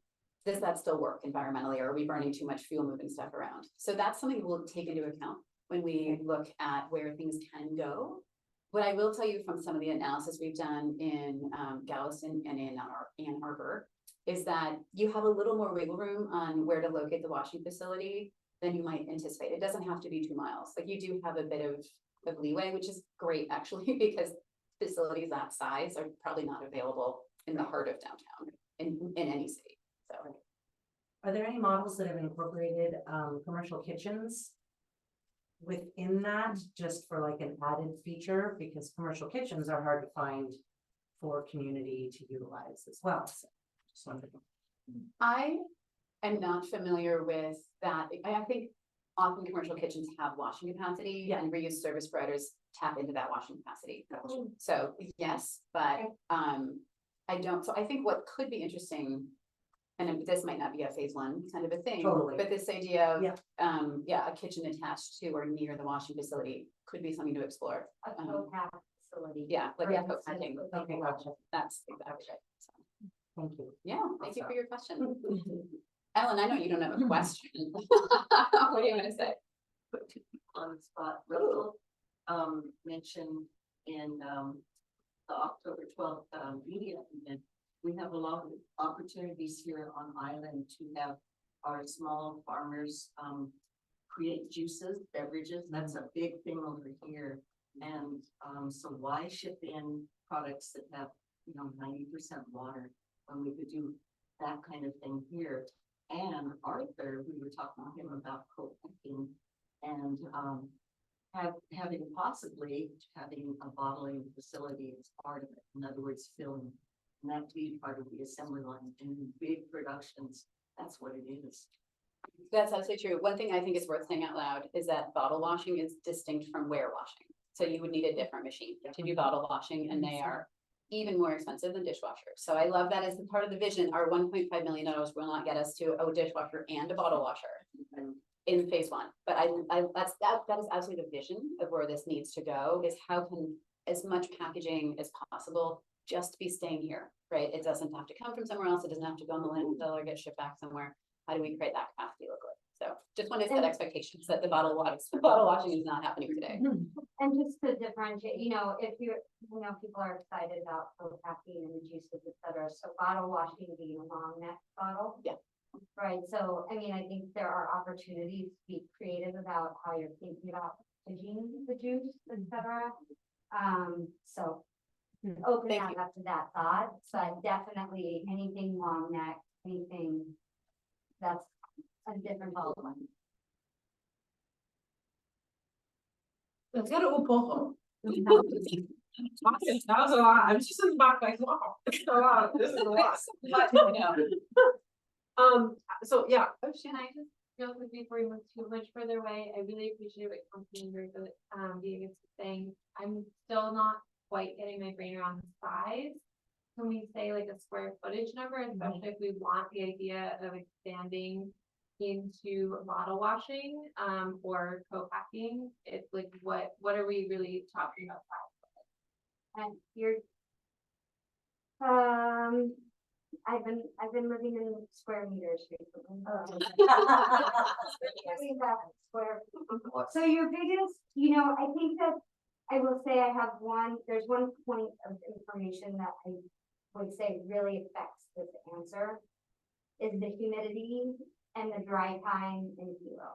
does that still work environmentally, or are we burning too much fuel moving stuff around? So that's something we'll take into account when we look at where things can go. What I will tell you from some of the analysis we've done in Galveston and in Ann Arbor is that you have a little more wiggle room on where to locate the washing facility than you might anticipate. It doesn't have to be 2 miles. Like, you do have a bit of leeway, which is great actually, because facilities that size are probably not available in the heart of downtown in any city. So, Are there any models that have incorporated commercial kitchens within that, just for like an added feature? Because commercial kitchens are hard to find for community to utilize as well. So just wondering. I am not familiar with that. I think often commercial kitchens have washing capacity, and reuse service providers tap into that washing capacity. So yes, but I don't. So I think what could be interesting, and this might not be a phase 1 kind of a thing, Totally. but this idea of a kitchen attached to or near the washing facility could be something to explore. A co-pack facility. Yeah, like for a instance, co-packing. with Okay, gotcha. That's exactly right. So, Thank you. yeah, thank you for your question. Ellen, I know you don't have a question. What do you want to say? Put two people on the spot. Russell mentioned in the October 12th media event, we have a lot of opportunities here on island to have our small farmers create juices, beverages. That's a big thing over here. And so why ship in products that have, you know, 90% water? when we could do that kind of thing here. And Arthur, we were talking to him about co-packing and having a bottling facility as part of it. In other words, filling, and that be part of the assembly line in big productions. That's what it is. That's absolutely true. One thing I think is worth saying out loud is that bottle washing is distinct from ware washing. So you would need a different machine to do bottle washing, and they are even more expensive than dishwashers. So I love that as part of the vision. Our $1.5 million will not get us to a dishwasher and a bottle washer in phase one. But that is absolutely the vision of where this needs to go, is how can as much packaging as possible just be staying here, right? It doesn't have to come from somewhere else. It doesn't have to go on the landfill or get shipped back somewhere. How do we create that capacity locally? So just wanted to set expectations that the bottle washing is not happening today. And just to differentiate, if people are excited about co-packing and the juices, et cetera, so bottle washing being a long neck bottle. Yeah. Right, so, I think there are opportunities to be creative about how you're thinking about packaging the juice, et cetera. So open that up to that thought, but definitely anything long neck, anything that's a different ballgame. Let's go to Upoho. That was a lot. I'm just in the back like, wow, it's a lot. This is a lot. So yeah. Oh, can I just real quick before we move too much further away? I really appreciate what Councilman Virgo being saying. I'm still not quite getting my brain around the size. Can we say like a square footage number, especially if we want the idea of expanding into bottle washing or co-packing? It's like what are we really talking about? And you're I've been living in square meters recently. So your biggest, I think that I will say there's one point of information that I would say really affects this answer is the humidity and the dry time in Hilo.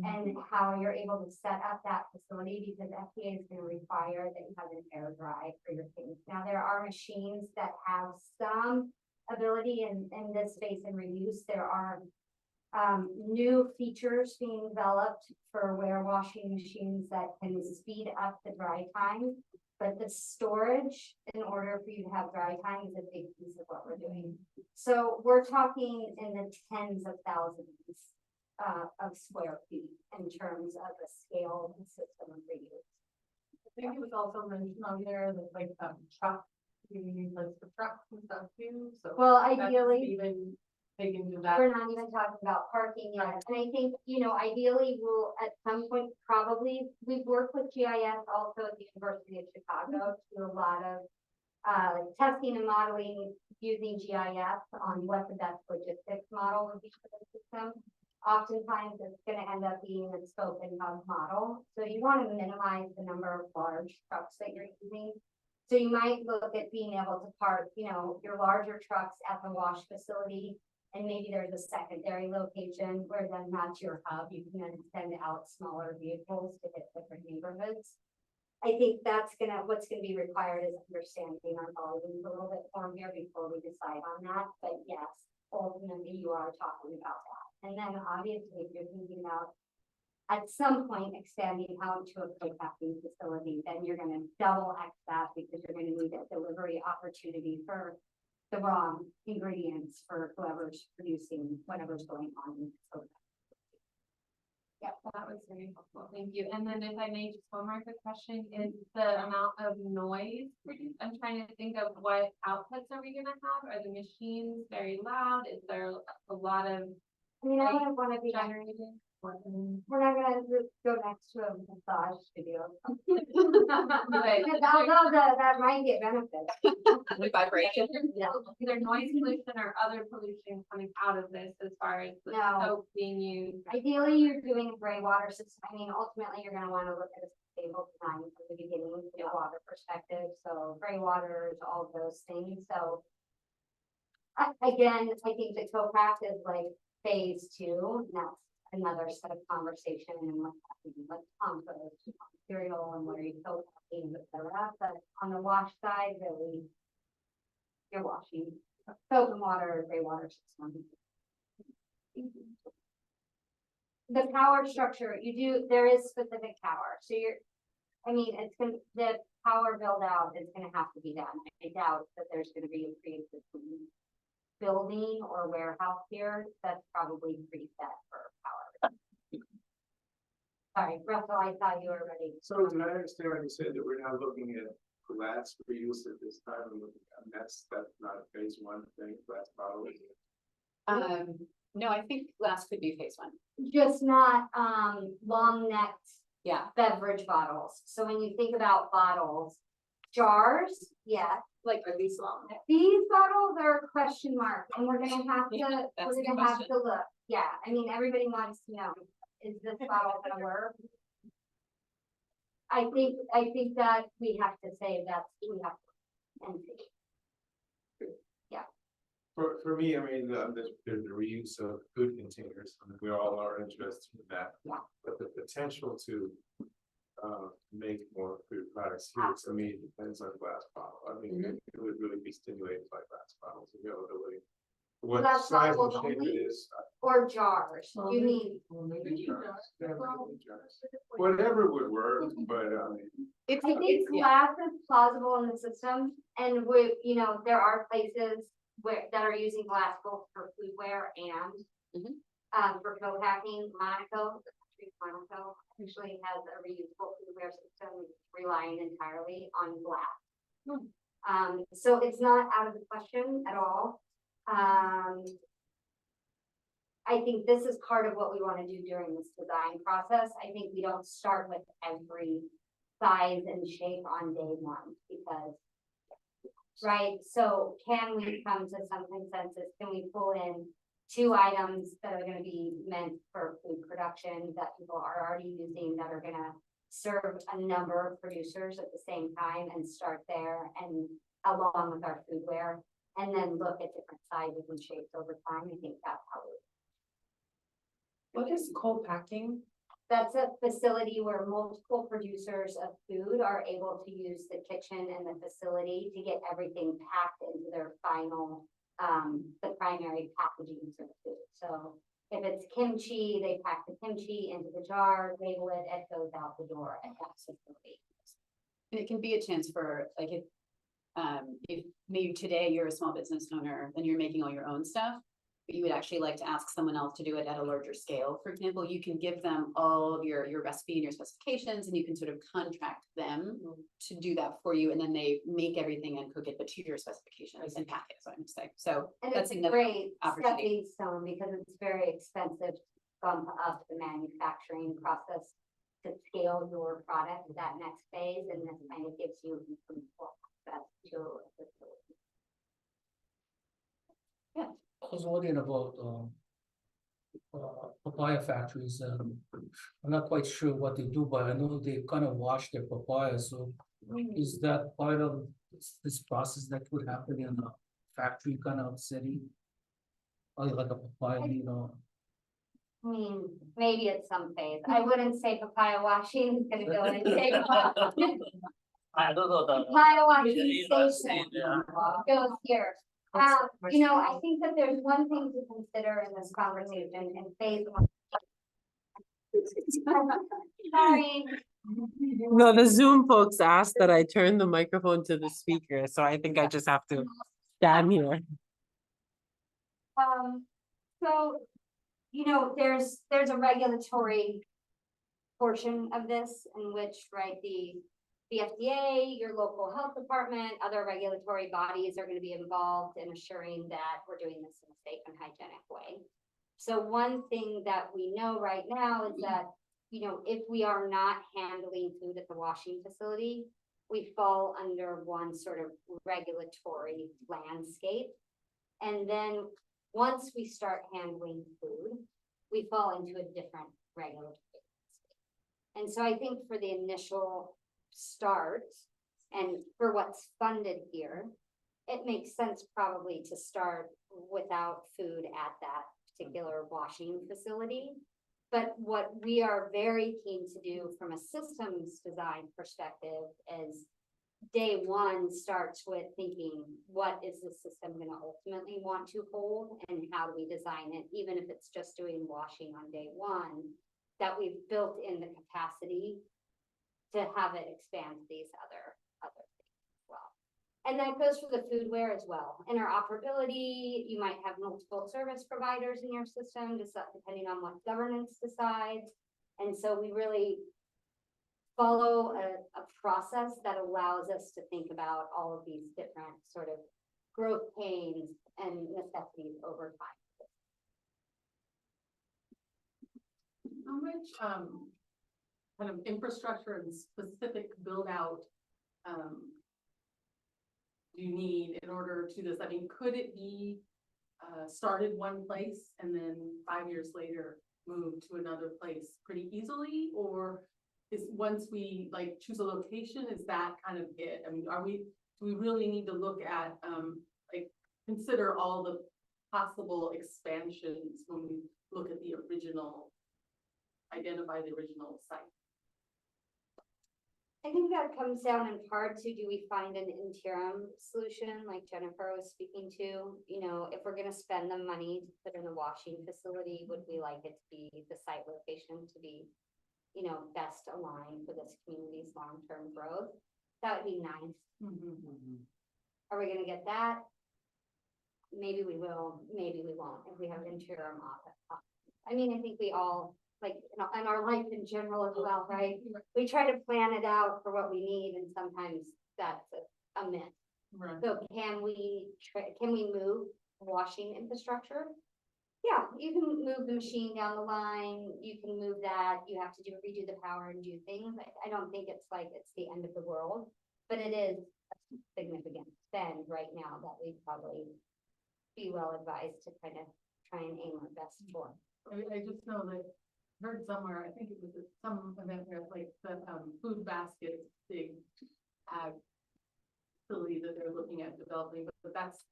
And how you're able to set up that facility, because FDA is going to require that you have an air dry for your things. Now, there are machines that have some ability in this space and reuse. There are new features being developed for ware washing machines that can speed up the dry time. But the storage, in order for you to have dry time, is a big piece of what we're doing. So we're talking in the tens of thousands of square feet in terms of the scale and system of reuse. I think it was also mentioned on there that like truck, you need like for trucks and stuff too. So well, ideally, even they can do that. We're not even talking about parking yet. And I think, ideally we'll at some point probably, we've worked with GIS also at the University of Chicago to do a lot of testing and modeling using GIS on what the best logistics model would be for the system. Oftentimes it's going to end up being a scope and hub model. So you want to minimize the number of large trucks that you're using. So you might look at being able to park, your larger trucks at the wash facility, and maybe there's a secondary location where then that's your hub. You can then send out smaller vehicles to hit different neighborhoods. I think what's gonna be required is understanding our volumes a little bit more here before we decide on that. But yes, ultimately you are talking about that. And then obviously if you're thinking about at some point expanding out to a co-packing facility, then you're gonna double X that because you're gonna need a delivery opportunity for the raw ingredients for whoever's producing whatever's going on. Yeah, that was very helpful. Thank you. And then if I may, just one more quick question, is the amount of noise produced? I'm trying to think of what outputs are we gonna have? Are the machines very loud? Is there a lot of I don't want to be generated? We're not gonna go next to a massage studio. Right. Although that might get benefits. With vibration. Yeah. Either noise pollution or other pollution coming out of this as far as the soap being used. Ideally, you're doing a gray water system. Ultimately, you're gonna want to look at a stable design from the beginning from a water perspective. So gray waters, all of those things. So again, I think the co-pack is like phase 2. And that's another set of conversation and what's happening with compost, material, and where you co-packing, et cetera. But on the wash side, really, you're washing soap and water, gray water system. The power structure, there is specific power, so the power build out is gonna have to be done. I doubt that there's gonna be a pre-existing building or warehouse here, that's probably preset for power. Sorry, Russell, I thought you were ready. So did I understand what you said, that we're now looking at glass reuse at this time, and that's not a phase one thing, glass bottles? No, I think glass could be phase one. Just not, long necked Yeah, beverage bottles. So when you think about bottles, jars, yeah. like are these long? These bottles are a question mark, and we're gonna have to, Yeah, that's the have question. to look. Yeah, I mean, everybody wants to know, is this bottle gonna work? I think that we have to say that we have to, and see. For me, I mean, there's the reuse of food containers, I mean, we all are interested in that. Yeah. But the potential to make more food products here, to me, depends on glass bottle. I mean, it would really be stimulated by glass bottles availability. What Glass size and bottles shape it only? is. Or jars, you mean, Whatever would work, but I think glass is plausible in the system, and there are places that are using glass both for foodware and for co-packing. Monaco, the country of Monaco, actually has a reusable foodware system relying entirely on glass. So it's not out of the question at all. I think this is part of what we want to do during this design process. I think we don't start with every size and shape on day one, because, right, so can we come to some consensus? Can we pull in 2 items that are going to be meant for food production that people are already using, that are going to serve a number of producers at the same time, and start there, and along with our foodware, and then look at different sizes and shapes over time? I think that's how we. What is co-packing? That's a facility where multiple producers of food are able to use the kitchen and the facility to get everything packed into their final, the primary packaging for the food. So if it's kimchi, they pack the kimchi into the jar, label it, it goes out the door at that facility. And it can be a chance for like if maybe today you're a small business owner and you're making all your own stuff, but you would actually like to ask someone else to do it at a larger scale. For example, you can give them all of your recipe and your specifications, and you can sort of contract them to do that for you, and then they make everything and cook it, but to your specifications and pack it, so I would say. So And that's it's a another great opportunity. stepping stone, because it's very expensive to bump up the manufacturing process to scale your product to that next phase, and this kind of gives you some access to a facility. I was wondering about papaya factories. I'm not quite sure what they do, but I know they kind of wash their papaya. So is that part of this process that would happen in a factory kind of setting? Or like a papaya, I mean, maybe at some phase. I wouldn't say papaya washing is gonna go and take off. I don't know Papaya washing station goes here. I think that there's one thing to consider in this conversation in phase one. Sorry. No, the Zoom folks asked that I turn the microphone to the speaker, so I think I just have to stand here. So, there's a regulatory portion of this in which, right, the FDA, your local health department, other regulatory bodies are going to be involved in assuring that we're doing this in a safe and hygienic way. So one thing that we know right now is that, if we are not handling food at the washing facility, we fall under one sort of regulatory landscape. And then once we start handling food, we fall into a different regulatory landscape. And so I think for the initial start and for what's funded here, it makes sense probably to start without food at that particular washing facility. But what we are very keen to do from a systems design perspective is day one starts with thinking, what is the system gonna ultimately want to hold and how do we design it, even if it's just doing washing on day one, that we've built in the capacity to have it expand to these other things as well. And that goes for the foodware as well. Interoperability, you might have multiple service providers in your system, just depending on what governance decides. And so we really follow a process that allows us to think about all of these different sort of growth pains and necessities over time. How much kind of infrastructure and specific build out do you need in order to this? I mean, could it be started one place and then 5 years later move to another place pretty easily? Or is once we like choose a location, is that kind of it? I mean, do we really need to look at like consider all the possible expansions when we look at the original, identify the original site? I think that comes down in part to, do we find an interim solution like Jennifer was speaking to? You know, if we're gonna spend the money to put in a washing facility, would we like it to be the site location to be, you know, best aligned for this community's long-term growth? That would be nice. Are we gonna get that? Maybe we will, maybe we won't, if we have interim office. I mean, I think we all, like, in our life in general as well, right? We try to plan it out for what we need, and sometimes that's a myth. Right. So can we move washing infrastructure? Yeah, you can move the machine down the line, you can move that, you have to redo the power and do things. I don't think it's like it's the end of the world, but it is a significant spend right now that we'd probably be well advised to kind of try and aim our best for. I just know that heard somewhere, I think it was at some event where like the food basket big ag facility that they're looking at developing, but that's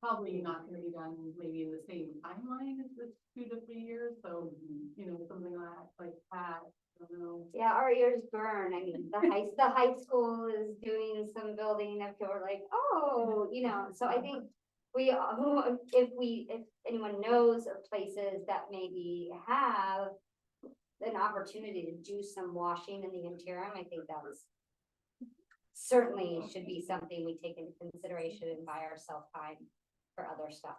probably not going to be done maybe in the same timeline as this 2 to 3 years. So, you know, something like that. I don't know. Yeah, our ears burn. I mean, the high school is doing some building and people are like, oh, you know, so I think if anyone knows of places that maybe have an opportunity to do some washing in the interim, I think that was certainly should be something we take into consideration and buy ourselves time for other stuff.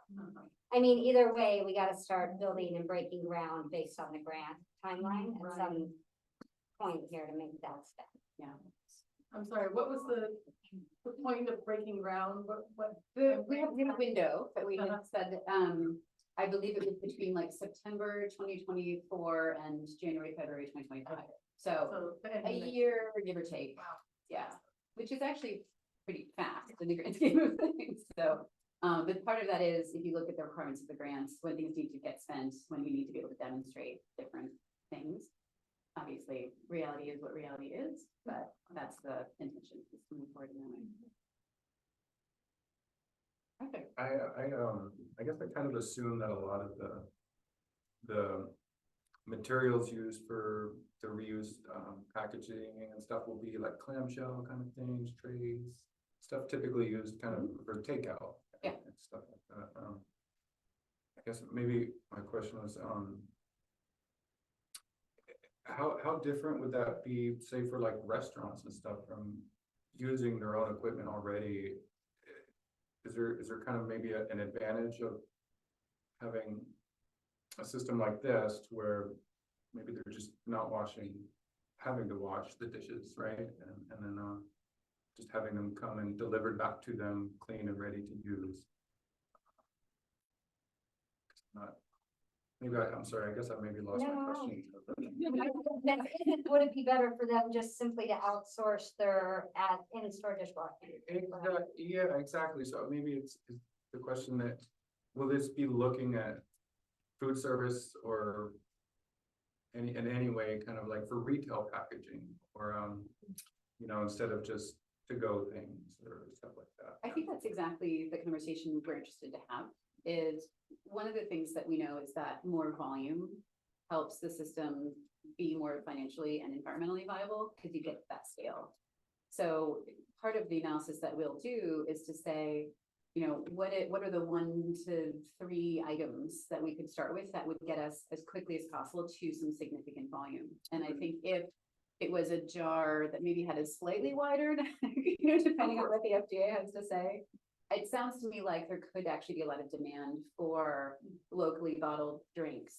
I mean, either way, we got to start building and breaking ground based on the grant timeline at some point here to make that step. Yeah. I'm sorry, what was the point of breaking ground? We have a window that we had said, I believe it was between like September 2024 and January, February 2025. So a year, give or take. Wow. Yeah, which is actually pretty fast in the grand scheme of things. So, but part of that is if you look at the requirements of the grants, when things need to get spent, when you need to be able to demonstrate different things. Obviously, reality is what reality is, but that's the intention, is to move forward in that way. Okay. I guess I kind of assume that a lot of the materials used for the reused packaging and stuff will be like clamshell kind of things, trays, stuff typically used kind of for takeout. Yeah. And stuff like that. I guess maybe my question was, how different would that be, say, for like restaurants and stuff from using their own equipment already? Is there kind of maybe an advantage of having a system like this to where maybe they're just not having to wash the dishes, right? And then just having them come and delivered back to them clean and ready to use. I'm sorry, I guess I maybe lost my question. Would it be better for them just simply to outsource their in-store dishwashing? Yeah, exactly. So maybe it's the question that, will this be looking at food service or in any way kind of like for retail packaging or, you know, instead of just to-go things or stuff like that? I think that's exactly the conversation we're interested to have. Is one of the things that we know is that more volume helps the system be more financially and environmentally viable because you get that scale. So part of the analysis that we'll do is to say, you know, what are the 1 to 3 items that we could start with that would get us as quickly as possible to some significant volume? And I think if it was a jar that maybe had a slightly wider, you know, depending on what the FDA has to say, it sounds to me like there could actually be a lot of demand for locally bottled drinks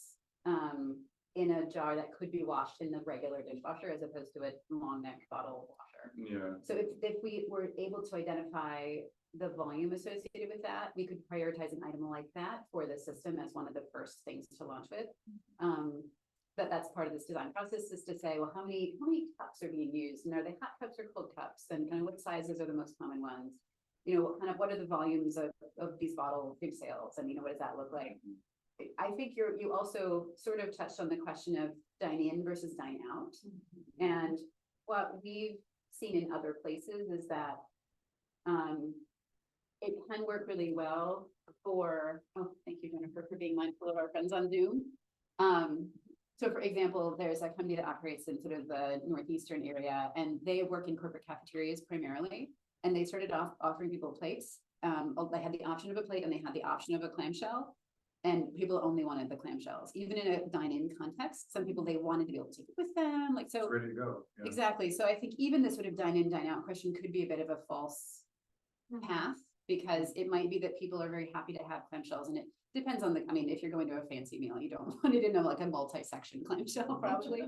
in a jar that could be washed in the regular dishwasher as opposed to a long neck bottle washer. Yeah. So if we were able to identify the volume associated with that, we could prioritize an item like that for the system as one of the first things to launch with. But that's part of this design process, is to say, well, how many cups are being used, and are they hot cups or cold cups, and what sizes are the most common ones? You know, what are the volumes of these bottle food sales, and you know, what does that look like? I think you also sort of touched on the question of dine in versus dine out. And what we've seen in other places is that it can work really well for, oh, thank you, Jennifer, for being mindful of our friends on Zoom. So for example, there's a company that operates in sort of the northeastern area, and they work in corporate cafeterias primarily. And they started off offering people plates. They had the option of a plate and they had the option of a clamshell. And people only wanted the clamshells, even in a dine-in context. Some people, they wanted to be able to take it with them, like, so. It's ready to go. Yeah. Exactly. So I think even this sort of dine-in, dine-out question could be a bit of a false path, because it might be that people are very happy to have clamshells, and it depends on I mean, if you're going to a fancy meal, you don't want it in like a multi-section clamshell probably.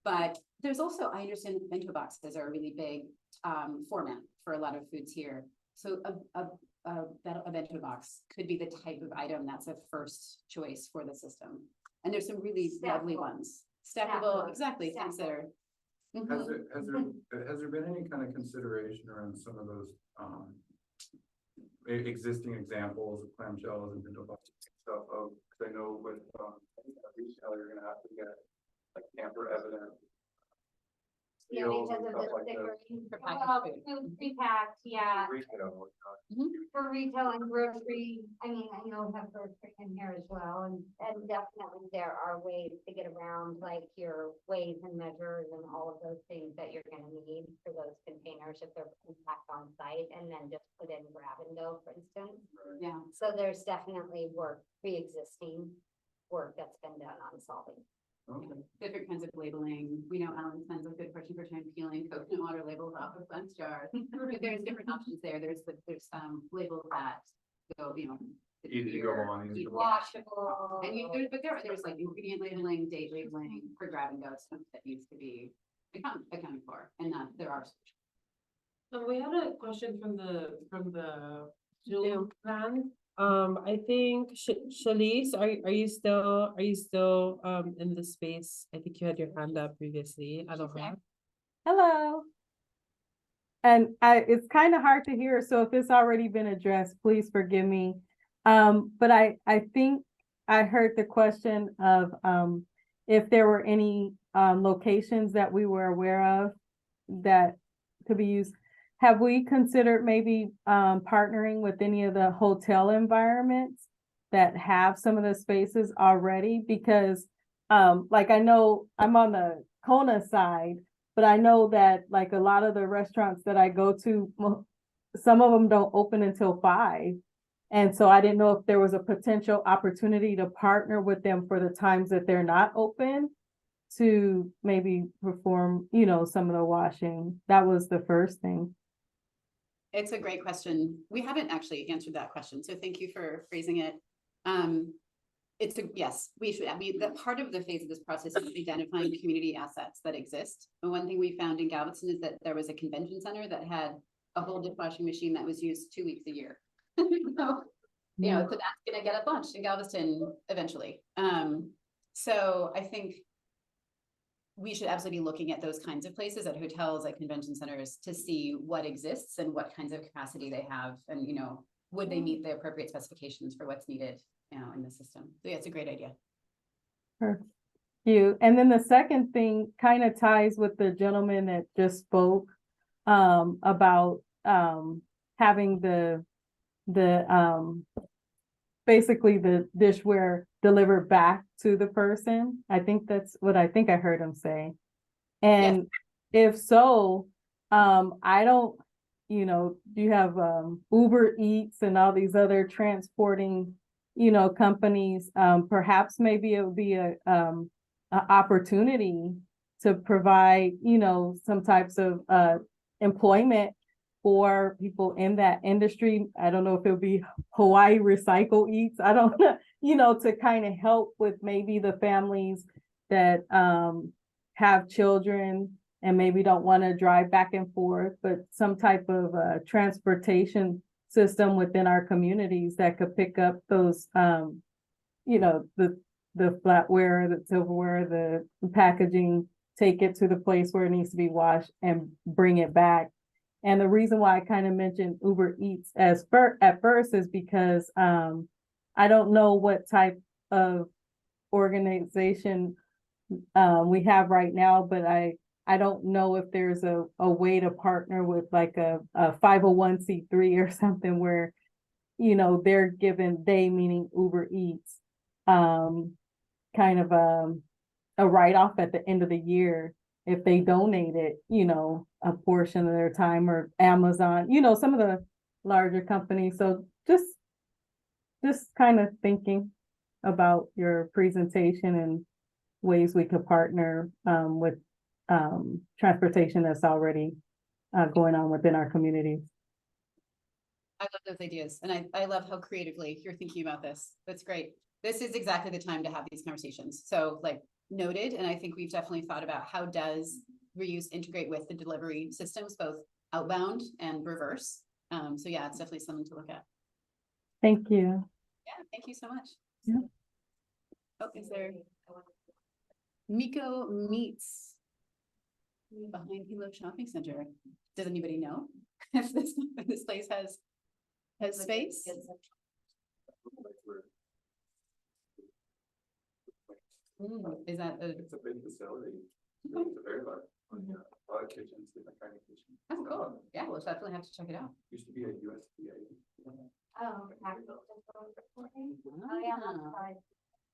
But there's also, I understand that bento boxes are a really big format for a lot of foods here. So a bento box could be the type of item that's a first choice for the system. And there's some really lovely ones. Stackable, exactly, things that are. Has there been any kind of consideration around some of those existing examples of clamshells and bento boxes and stuff? Because I know with retail, you're gonna have to get like tamper evident. Yeah, because of the stickering. Food pre-packed, yeah. For retail and grocery, I mean, I know we have grocery in here as well, and definitely there are ways to get around like your weighs and measures and all of those things that you're gonna need for those containers if they're packed on site, and then just put in grab and go, for instance. Yeah. So there's definitely pre-existing work that's been done on solving. Okay. Different kinds of labeling. We know Alan sends a good portion for time peeling coconut water labels off of Glenn's jars. There's different options there. There's labels that go, you know, Easy to go on, easy to washable. And there's like ingredient labeling, date labeling for grab and go stuff that needs to be accounted for, and that there are. So we had a question from the Zoom plan. I think Shalice, are you still in the space? I think you had your hand up previously. I don't know. Hello. And it's kind of hard to hear, so if it's already been addressed, please forgive me. But I think I heard the question of if there were any locations that we were aware of that could be used. Have we considered maybe partnering with any of the hotel environments that have some of the spaces already? Because like I know I'm on the Kona side, but I know that like a lot of the restaurants that I go to, some of them don't open until 5. And so I didn't know if there was a potential opportunity to partner with them for the times that they're not open to maybe perform, you know, some of the washing. That was the first thing. It's a great question. We haven't actually answered that question, so thank you for phrasing it. Yes, we should. I mean, the part of the phase of this process is identifying community assets that exist. And one thing we found in Galveston is that there was a convention center that had a whole dishwashing machine that was used 2 weeks a year. So, you know, so that's gonna get us launched in Galveston eventually. So I think we should absolutely be looking at those kinds of places, at hotels, at convention centers, to see what exists and what kinds of capacity they have, and, you know, would they meet the appropriate specifications for what's needed, you know, in the system. So yeah, it's a great idea. Thank you. And then the second thing kind of ties with the gentleman that just spoke about having the basically the dishware delivered back to the person. I think that's what I heard him say. And if so, I don't, you have Uber Eats and all these other transporting, companies. Perhaps maybe it would be a opportunity to provide, some types of employment for people in that industry. I don't know if it would be Hawaii Recycle Eats. I don't know, to kind of help with maybe the families that have children and maybe don't want to drive back and forth, but some type of transportation system within our communities that could pick up those, the flatware, the silverware, the packaging, take it to the place where it needs to be washed and bring it back. And the reason why I kind of mentioned Uber Eats at first is because I don't know what type of organization we have right now, but I don't know if there's a way to partner with like a 501c3 or something where, they're given, they meaning Uber Eats, kind of a write-off at the end of the year if they donated, a portion of their time, or Amazon, some of the larger companies. So just kind of thinking about your presentation and ways we could partner with transportation that's already going on within our communities. I love those ideas, and I love how creatively you're thinking about this. That's great. This is exactly the time to have these conversations. So like noted, and I think we've definitely thought about how does reuse integrate with the delivery systems, both outbound and reverse. So yeah, it's definitely something to look at. Thank you. Yeah, thank you so much. Yeah. Oh, is there Miko Meats behind Hilo Shopping Center? Does anybody know if this place has space? Is that It's a big facility. It's a very large, a lot of kitchens, different kind of kitchens. Oh, cool. Yeah, we'll definitely have to check it out. Used to be a USDA. Oh,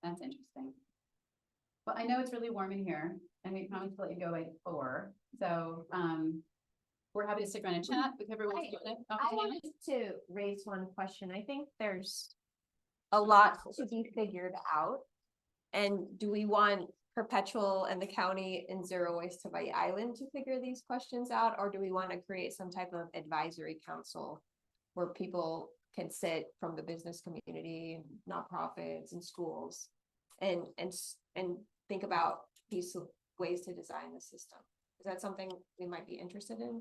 That's interesting. Well, I know it's really warm in here, and we promised to let you go by 4. So we're happy to stick around and chat with everyone. I wanted to raise one question. I think there's a lot to be figured out. And do we want Perpetual and the county and Zero Waste Hawai'i Island to figure these questions out? Or do we want to create some type of advisory council where people can sit from the business community, nonprofits and schools and think about these ways to design the system? Is that something we might be interested in?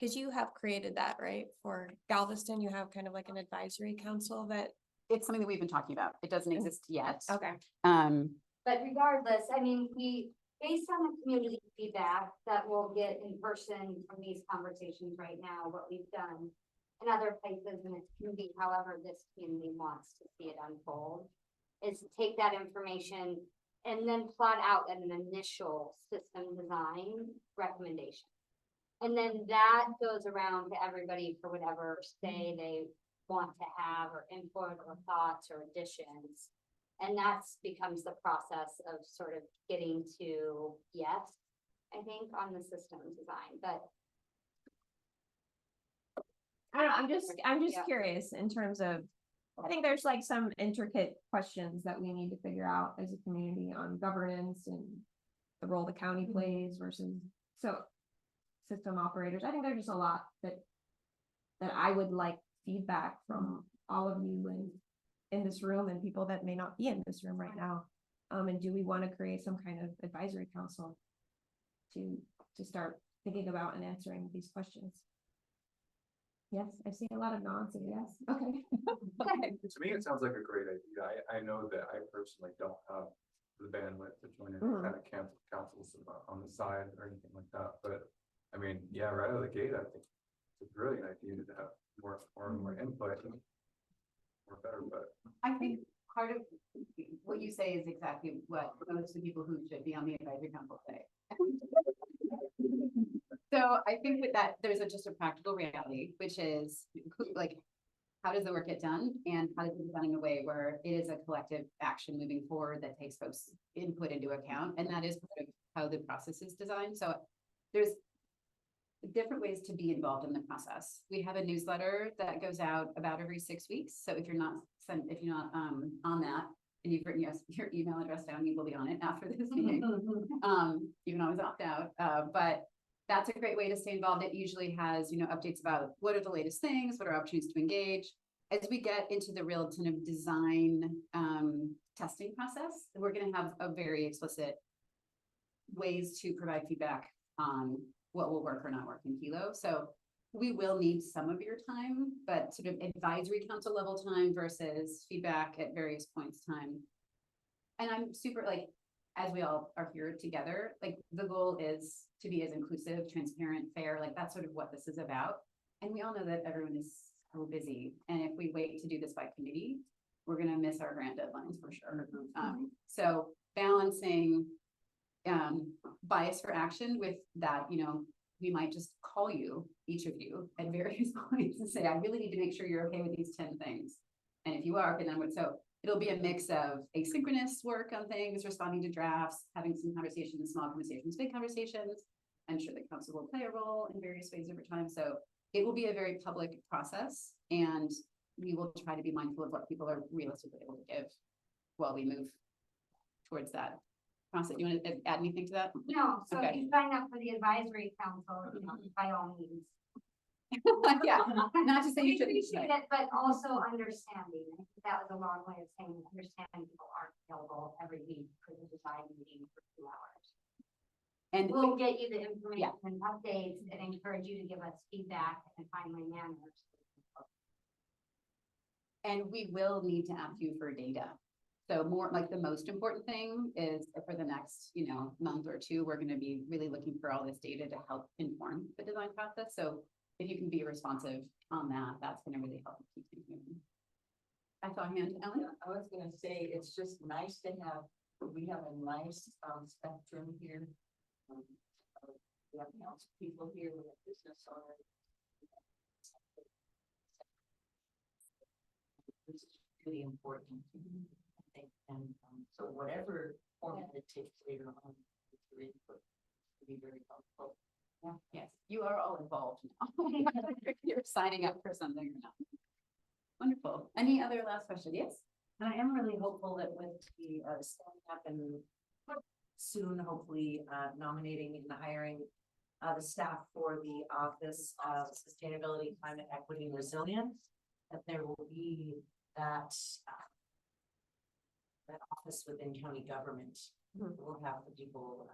Because you have created that, right? For Galveston, you have kind of like an advisory council that. It's something that we've been talking about. It doesn't exist yet. Okay. But regardless, I mean, based on the community feedback that we'll get in person from these conversations right now, what we've done in other places, and it can be however this community wants to see it unfold, is to take that information and then plot out an initial system design recommendation. And then that goes around to everybody for whatever say they want to have, or input or thoughts or additions. And that's becomes the process of sort of getting to yes, I think, on the system design. But I don't know, I'm just curious in terms of, I think there's like some intricate questions that we need to figure out as a community on governance and the role the county plays versus system operators. I think there's just a lot that I would like feedback from all of you in this room and people that may not be in this room right now. And do we want to create some kind of advisory council to start thinking about and answering these questions? Yes, I see a lot of nods and yes. Okay. Okay. To me, it sounds like a great idea. I know that I personally don't have the bandwidth to join any kind of councils on the side or anything like that. But I mean, yeah, right out of the gate, I think it's a brilliant idea to have more input, more better. But I think part of what you say is exactly what most of the people who should be on the advisory council say. So I think with that, there's just a practical reality, which is like, how does the work get done, and how does it get done in a way where it is a collective action moving forward that takes folks' input into account, and that is part of how the process is designed. So there's different ways to be involved in the process. We have a newsletter that goes out about every 6 weeks. So if you're not on that and you've written your email address down, you will be on it after this meeting. You can always opt out, but that's a great way to stay involved. It usually has, updates about what are the latest things, what are opportunities to engage. As we get into the real kind of design testing process, we're going to have a very explicit ways to provide feedback on what will work or not work in Hilo. So we will need some of your time, but sort of advisory council level time versus feedback at various points time. And I'm super as we all are here together, the goal is to be as inclusive, transparent, fair, that's sort of what this is about. And we all know that everyone is so busy. And if we wait to do this by committee, we're gonna miss our grant deadlines for sure. So balancing bias for action with that, we might just call you, each of you, at various points and say, I really need to make sure you're okay with these 10 things. And if you are, okay, then so it'll be a mix of asynchronous work on things, responding to drafts, having some conversations, small conversations, big conversations. I'm sure the council will play a role in various ways over time. So it will be a very public process, and we will try to be mindful of what people are realistically able to give while we move towards that process. You want to add anything to that? No, so Okay. if you sign up for the advisory council, by all means. Yeah, not to say you We shouldn't. appreciate it, but also understanding. I think that was a long way of saying understanding people aren't available every week for the design meeting for 2 hours. And we'll get you the information and updates and encourage you to give us feedback in a timely manner. And we will need to ask you for data. So more the most important thing is for the next, month or two, we're going to be really looking for all this data to help inform the design process. So if you can be responsive on that, that's going to really help keep things moving. I saw a hand, Ellen. I was gonna say, it's just nice to have, we have a nice spectrum here. We have council people here, we have business owners. This is really important, I think, and so whatever format it takes later on, your input will be very helpful. Yeah. Yes, you are all involved now. You're signing up for something or not. Wonderful. Any other last question? Yes. And I am really hopeful that with the standing up and soon, hopefully, nominating and hiring the staff for the Office of Sustainability, Climate Equity and Resilience, that there will be that office within county government. We'll have the people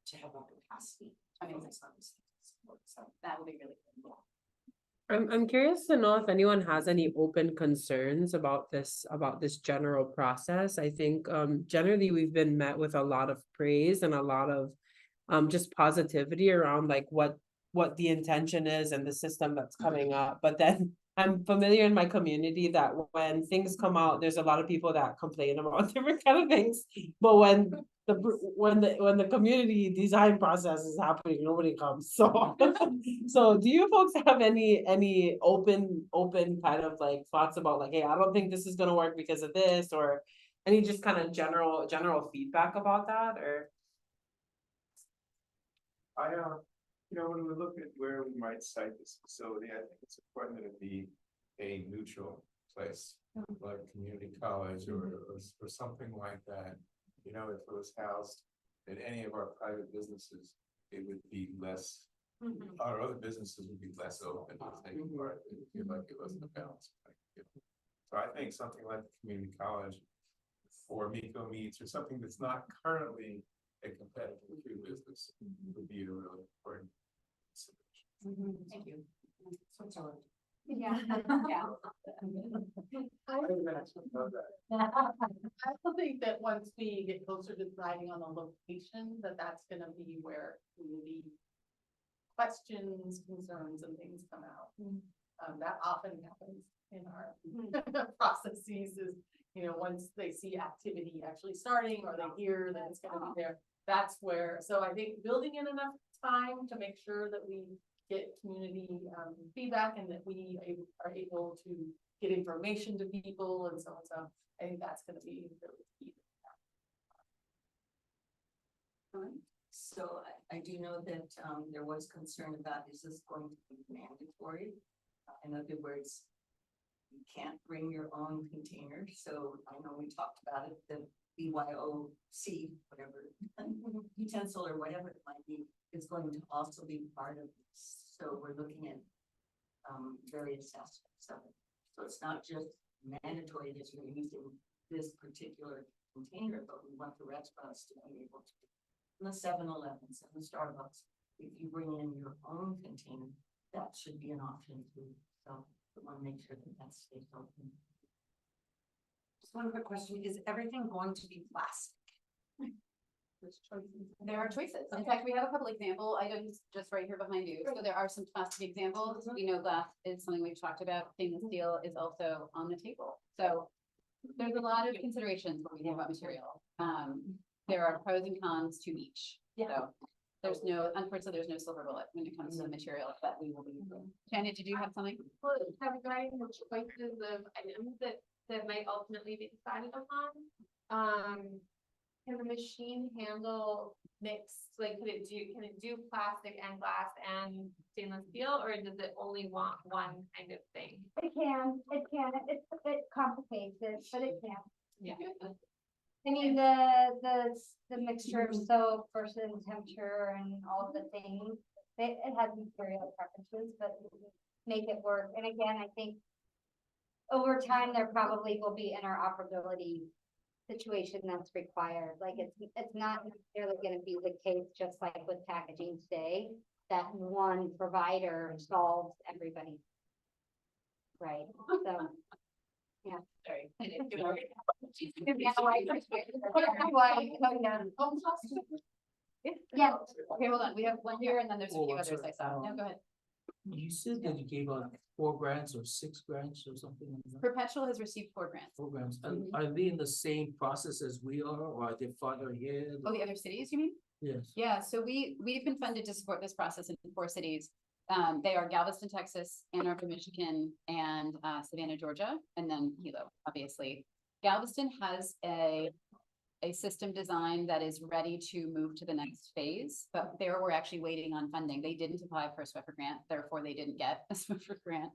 to have more capacity. So that will be really good. I'm curious to know if anyone has any open concerns about this general process. I think generally we've been met with a lot of praise and a lot of just positivity around what the intention is and the system that's coming up. But then I'm familiar in my community that when things come out, there's a lot of people that complain about different kind of things. But when the community design process is happening, nobody comes. So so do you folks have any open kind of thoughts about hey, I don't think this is gonna work because of this, or any just kind of general feedback about that? Or when we look at where we might site this facility, I think it's important that it be a neutral place, like community college or something like that. If it was housed in any of our private businesses, it would be less, our other businesses would be less open to taking part. It would feel like it wasn't a balance. So I think something like the community college for Miko Meats or something that's not currently a competitive food business would be a really important consideration. Thank you. Yeah. I also think that once we get closer to deciding on a location, that's gonna be where community questions, concerns, and things come out. That often happens in our processes is, once they see activity actually starting or they hear that it's gonna be there, that's where, so I think building in enough time to make sure that we get community feedback and that we are able to get information to people and so on. So I think that's going to be really key. So I do know that, there was concern about, is this going to be mandatory? In other words, you can't bring your own container, so I know we talked about it, the BYOC, whatever, utensil or whatever it might be, is going to also be part of this. So we're looking at various aspects of it. So it's not just mandatory that you're using this particular container, but we want the restaurants to be able to, in the 7-Elevens and the Starbucks, if you bring in your own container, that should be an option too. So we want to make sure that that stays open. Just one quick question, is everything going to be plastic? There are choices. In fact, we have a couple example items just right here behind you. So there are some plastic examples. We know glass is something we've talked about. Stainless steel is also on the table. So there's a lot of considerations when we think about material. There are pros and cons to each. So there's no, unfortunately, there's no silver bullet when it comes to the material that we will be using. Tanya, did you have something? Well, regarding the choices of items that might ultimately be decided upon, can the machine handle mixed, like, can it do plastic and glass and stainless steel, or does it only want one kind of thing? It can, it complicates it, but it can. Yeah. I mean, the mixture of soap versus temperature and all of the things, it has material preferences, but make it work. And again, I think over time, there probably will be interoperability situation that's required. Like it's not necessarily going to be the case, just like with packaging today, that one provider solves everybody. Right. So, yeah. Sorry. Yeah. Okay, hold on. We have one here and then there's a few Oh, others I saw. sorry. No, go ahead. You said that you gave out 4 grants or 6 grants or something like that? Perpetual has received 4 grants. 4 grants, and are they in the same process as we are, or are they farther ahead? Oh, the other cities, you mean? Yes. Yeah, so we've been funded to support this process in 4 cities. They are Galveston, Texas, Ann Arbor, Michigan, and Savannah, Georgia, and then Hilo, obviously. Galveston has a system design that is ready to move to the next phase, but there we're actually waiting on funding. They didn't apply for a Swiffer grant, therefore they didn't get a Swiffer grant.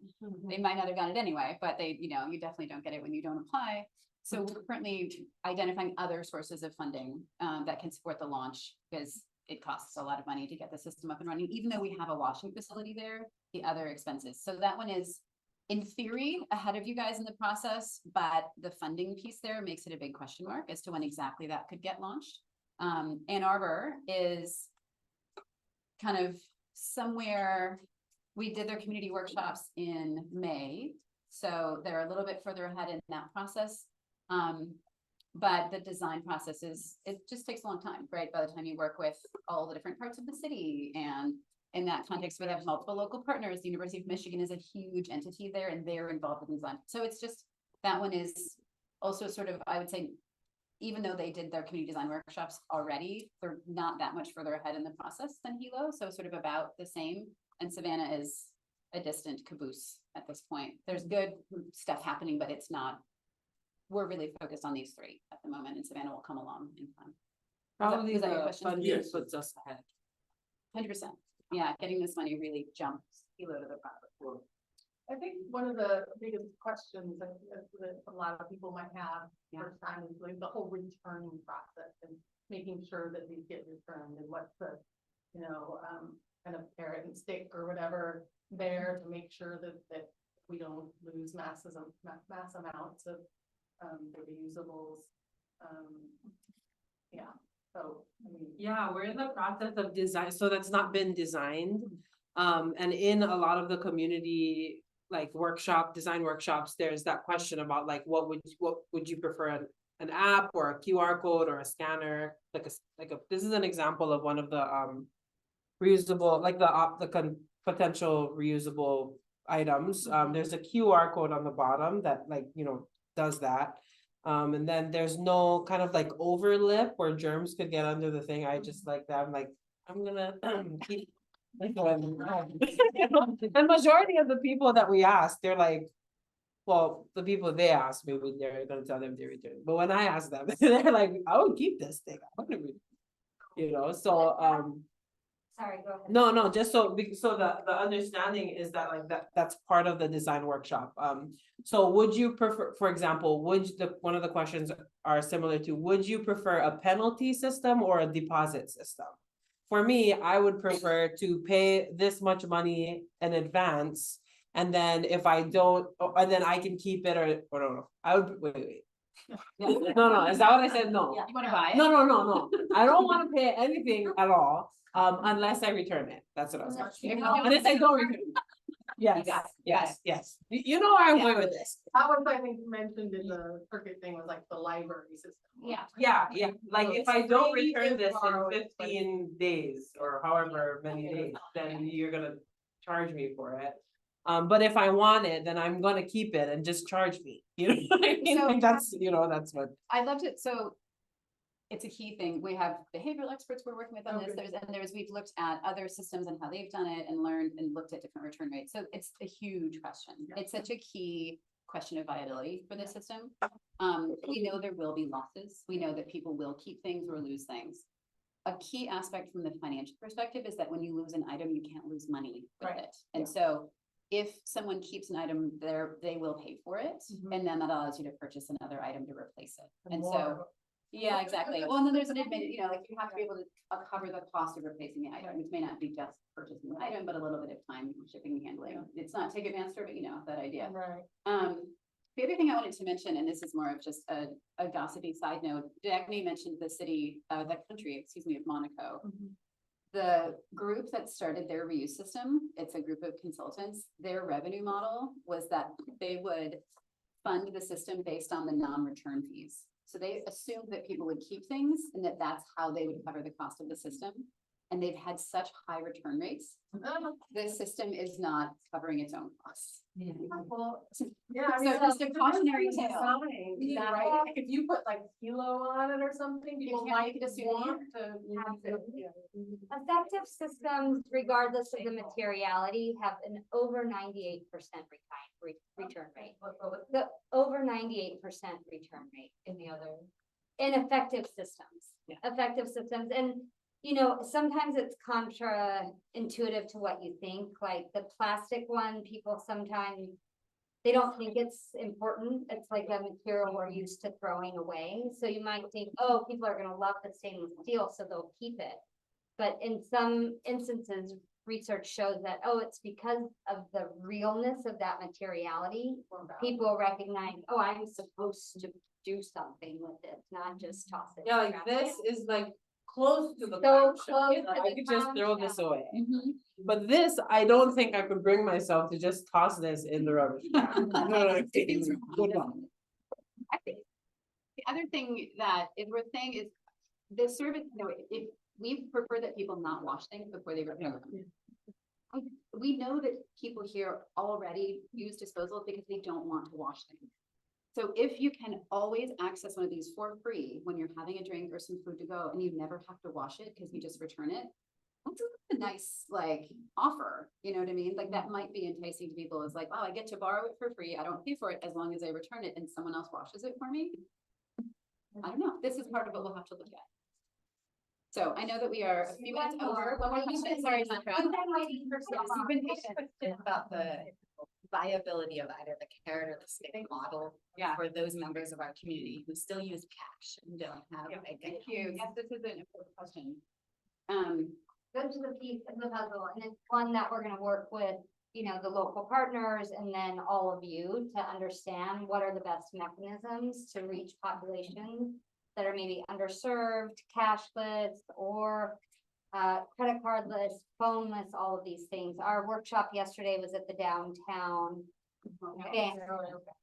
They might not have gotten it anyway, but they, you definitely don't get it when you don't apply. So we're currently identifying other sources of funding that can support the launch, because it costs a lot of money to get the system up and running, even though we have a washing facility there, the other expenses. So that one is, in theory, ahead of you guys in the process, but the funding piece there makes it a big question mark as to when exactly that could get launched. Ann Arbor is kind of somewhere, we did their community workshops in May, so they're a little bit further ahead in that process. But the design process it just takes a long time, right? By the time you work with all the different parts of the city, and in that context, we have multiple local partners. The University of Michigan is a huge entity there, and they're involved in design. So it's just, that one is also sort of, I would say, even though they did their community design workshops already, they're not that much further ahead in the process than Hilo. So sort of about the same. And Savannah is a distant caboose at this point. There's good stuff happening, but it's not, we're really focused on these 3 at the moment, and Savannah will come along in time. Probably was that your the question? funding puts us ahead. 100%. Yeah, getting this money really jumps Hilo to the front. I think one of the biggest questions that a lot of people might have first time is like the whole returning process and making sure that these get returned, and what's the, kind of carrot and stick or whatever there to make sure that we don't lose mass amounts of the reusables. Yeah. So, I mean, Yeah, we're in the process of design, so that's not been designed. And in a lot of the community, like design workshops, there's that question about like, what would you prefer, an app or a QR code or a scanner? This is an example of one of the reusable, like the potential reusable items. There's a QR code on the bottom that does that. And then there's no kind of like overlip where germs could get under the thing. I just like that. I'm like, I'm gonna keep. And majority of the people that we asked, they're like, well, the people they asked, maybe they're gonna tell them they return. But when I ask them, they're like, I would keep this thing. I wouldn't, so Sorry, go ahead. No, just so the understanding is that like that's part of the design workshop. So would you prefer, for example, one of the questions are similar to, would you prefer a penalty system or a deposit system? For me, I would prefer to pay this much money in advance, and then if I don't, and then I can keep it, or no, I would, wait. No, is that what I said? No. You wanna buy it? No. I don't wanna pay anything at all, unless I return it. That's what I was saying. Unless I don't return it. Yes. You know where I'm going with this. That was, I think, mentioned in the circuit thing, was like the library system. Yeah, like if I don't Maybe return if this borrowed, in 15 days or however many days, then you're gonna charge me for it. But if I want it, then I'm gonna keep it and just charge me, you know what I mean? So- Like that's what. I loved it, so it's a key thing. We have behavioral experts we're working with on this. We've looked at other systems and how they've done it and learned and looked at different return rates. So it's a huge question. It's such a key question of viability for the system. We know there will be losses. We know that people will keep things or lose things. A key aspect from the financial perspective is that when you lose an item, you can't lose money with it. And so if someone keeps an item there, they will pay for it. And then that allows you to purchase another item to replace it. And so, yeah, exactly. Well, and then there's an admitted, like you have to be able to cover the cost of replacing the item, which may not be just purchasing the item, but a little bit of time, shipping and handling. It's not take advantage of it, that idea. The other thing I wanted to mention, and this is more of just a gossipy side note, Dagny mentioned the country of Monaco. The group that started their reuse system, it's a group of consultants, their revenue model was that they would fund the system based on the non-return fees. So they assumed that people would keep things and that that's how they would cover the cost of the system. And they've had such high return rates. The system is not covering its own costs. So just a cautionary tale. Right? If you put like Hilo on it or something, people might want to. Effective systems, regardless of the materiality, have an over 98% return rate. The over 98% return rate in the other, in effective systems. Effective systems, and sometimes it's contra-intuitive to what you think, like the plastic one, people sometimes, they don't think it's important. It's like a material we're used to throwing away. So you might think, oh, people are gonna love the stainless steel, so they'll keep it. But in some instances, research shows that, it's because of the realness of that materiality. People recognize, I'm supposed to do something with it, not just toss it. Yeah, like this is like close to the. So close to I the could just ground, throw this away. But this, I don't think I could bring myself to just toss this in the rubbish. I think the other thing that is worth saying is the service, if we prefer that people not wash things before they return them. We know that people here already use disposals because they don't want to wash things. So if you can always access one of these for free when you're having a drink or some food to go and you never have to wash it because you just return it, that's a nice offer, you know what I mean? Like that might be enticing to people, is like, I get to borrow it for free. I don't pay for it as long as I return it and someone else washes it for me. I don't know. This is part of what we'll have to look at. So I know that we are a few minutes over. One more question. Sorry, Sandra. You've been patient. About the viability of either the carrot or the stick model for those members of our community who still use cash and don't have. Thank you. Yes, this is an important question. Go to the piece of the puzzle, and it's one that we're gonna work with, the local partners and then all of you to understand what are the best mechanisms to reach populations that are maybe underserved, cashless, or credit cardless, phoneless, all of these things. Our workshop yesterday was at the downtown.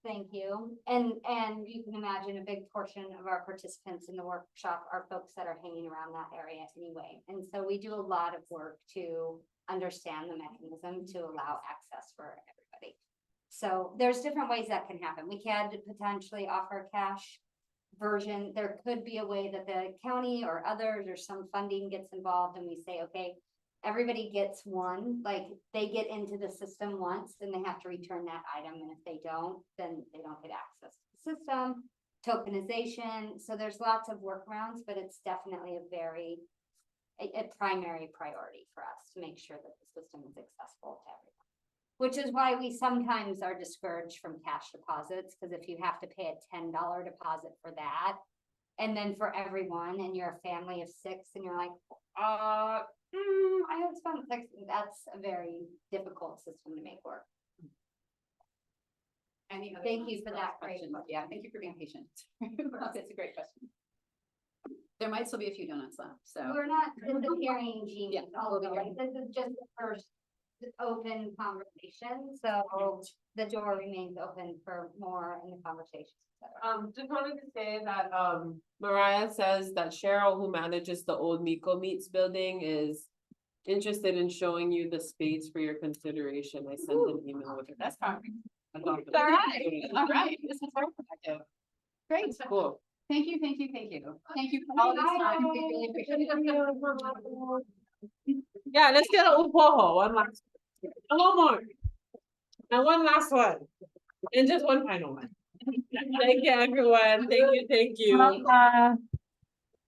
Thank you. And you can imagine a big portion of our participants in the workshop are folks that are hanging around that area anyway. And so we do a lot of work to understand the mechanism to allow access for everybody. So there's different ways that can happen. We can potentially offer cash version. There could be a way that the county or others or some funding gets involved and we say, okay, everybody gets one, like they get into the system once and they have to return that item. And if they don't, then they don't get access to the system. Tokenization. So there's lots of workarounds, but it's definitely a very a primary priority for us to make sure that the system is accessible to everyone. Which is why we sometimes are discouraged from cash deposits, because if you have to pay a $10 deposit for that, and then for everyone, and you're a family of 6, and you're like, I have spent 6, that's a very difficult system to make work. Any other Thank you for last that great questions? Yeah, thank you for being patient. That's a great question. There might still be a few donuts left, so. We're not disappearing genius, Yeah, we'll be like, this is just the first open conversation, so the door remains open for more in the conversation. Just wanted to say that, Mariah says that Cheryl, who manages the old Miko Meats building, is interested in showing you the space for your consideration. I sent an email with her. That's fine. All right, this is very productive. Great, Cool. thank you. Thank you for all this time. We really appreciate it. Yeah, let's get a upoho, one more. And one last one. And just one final one. Thank you, everyone. Thank you.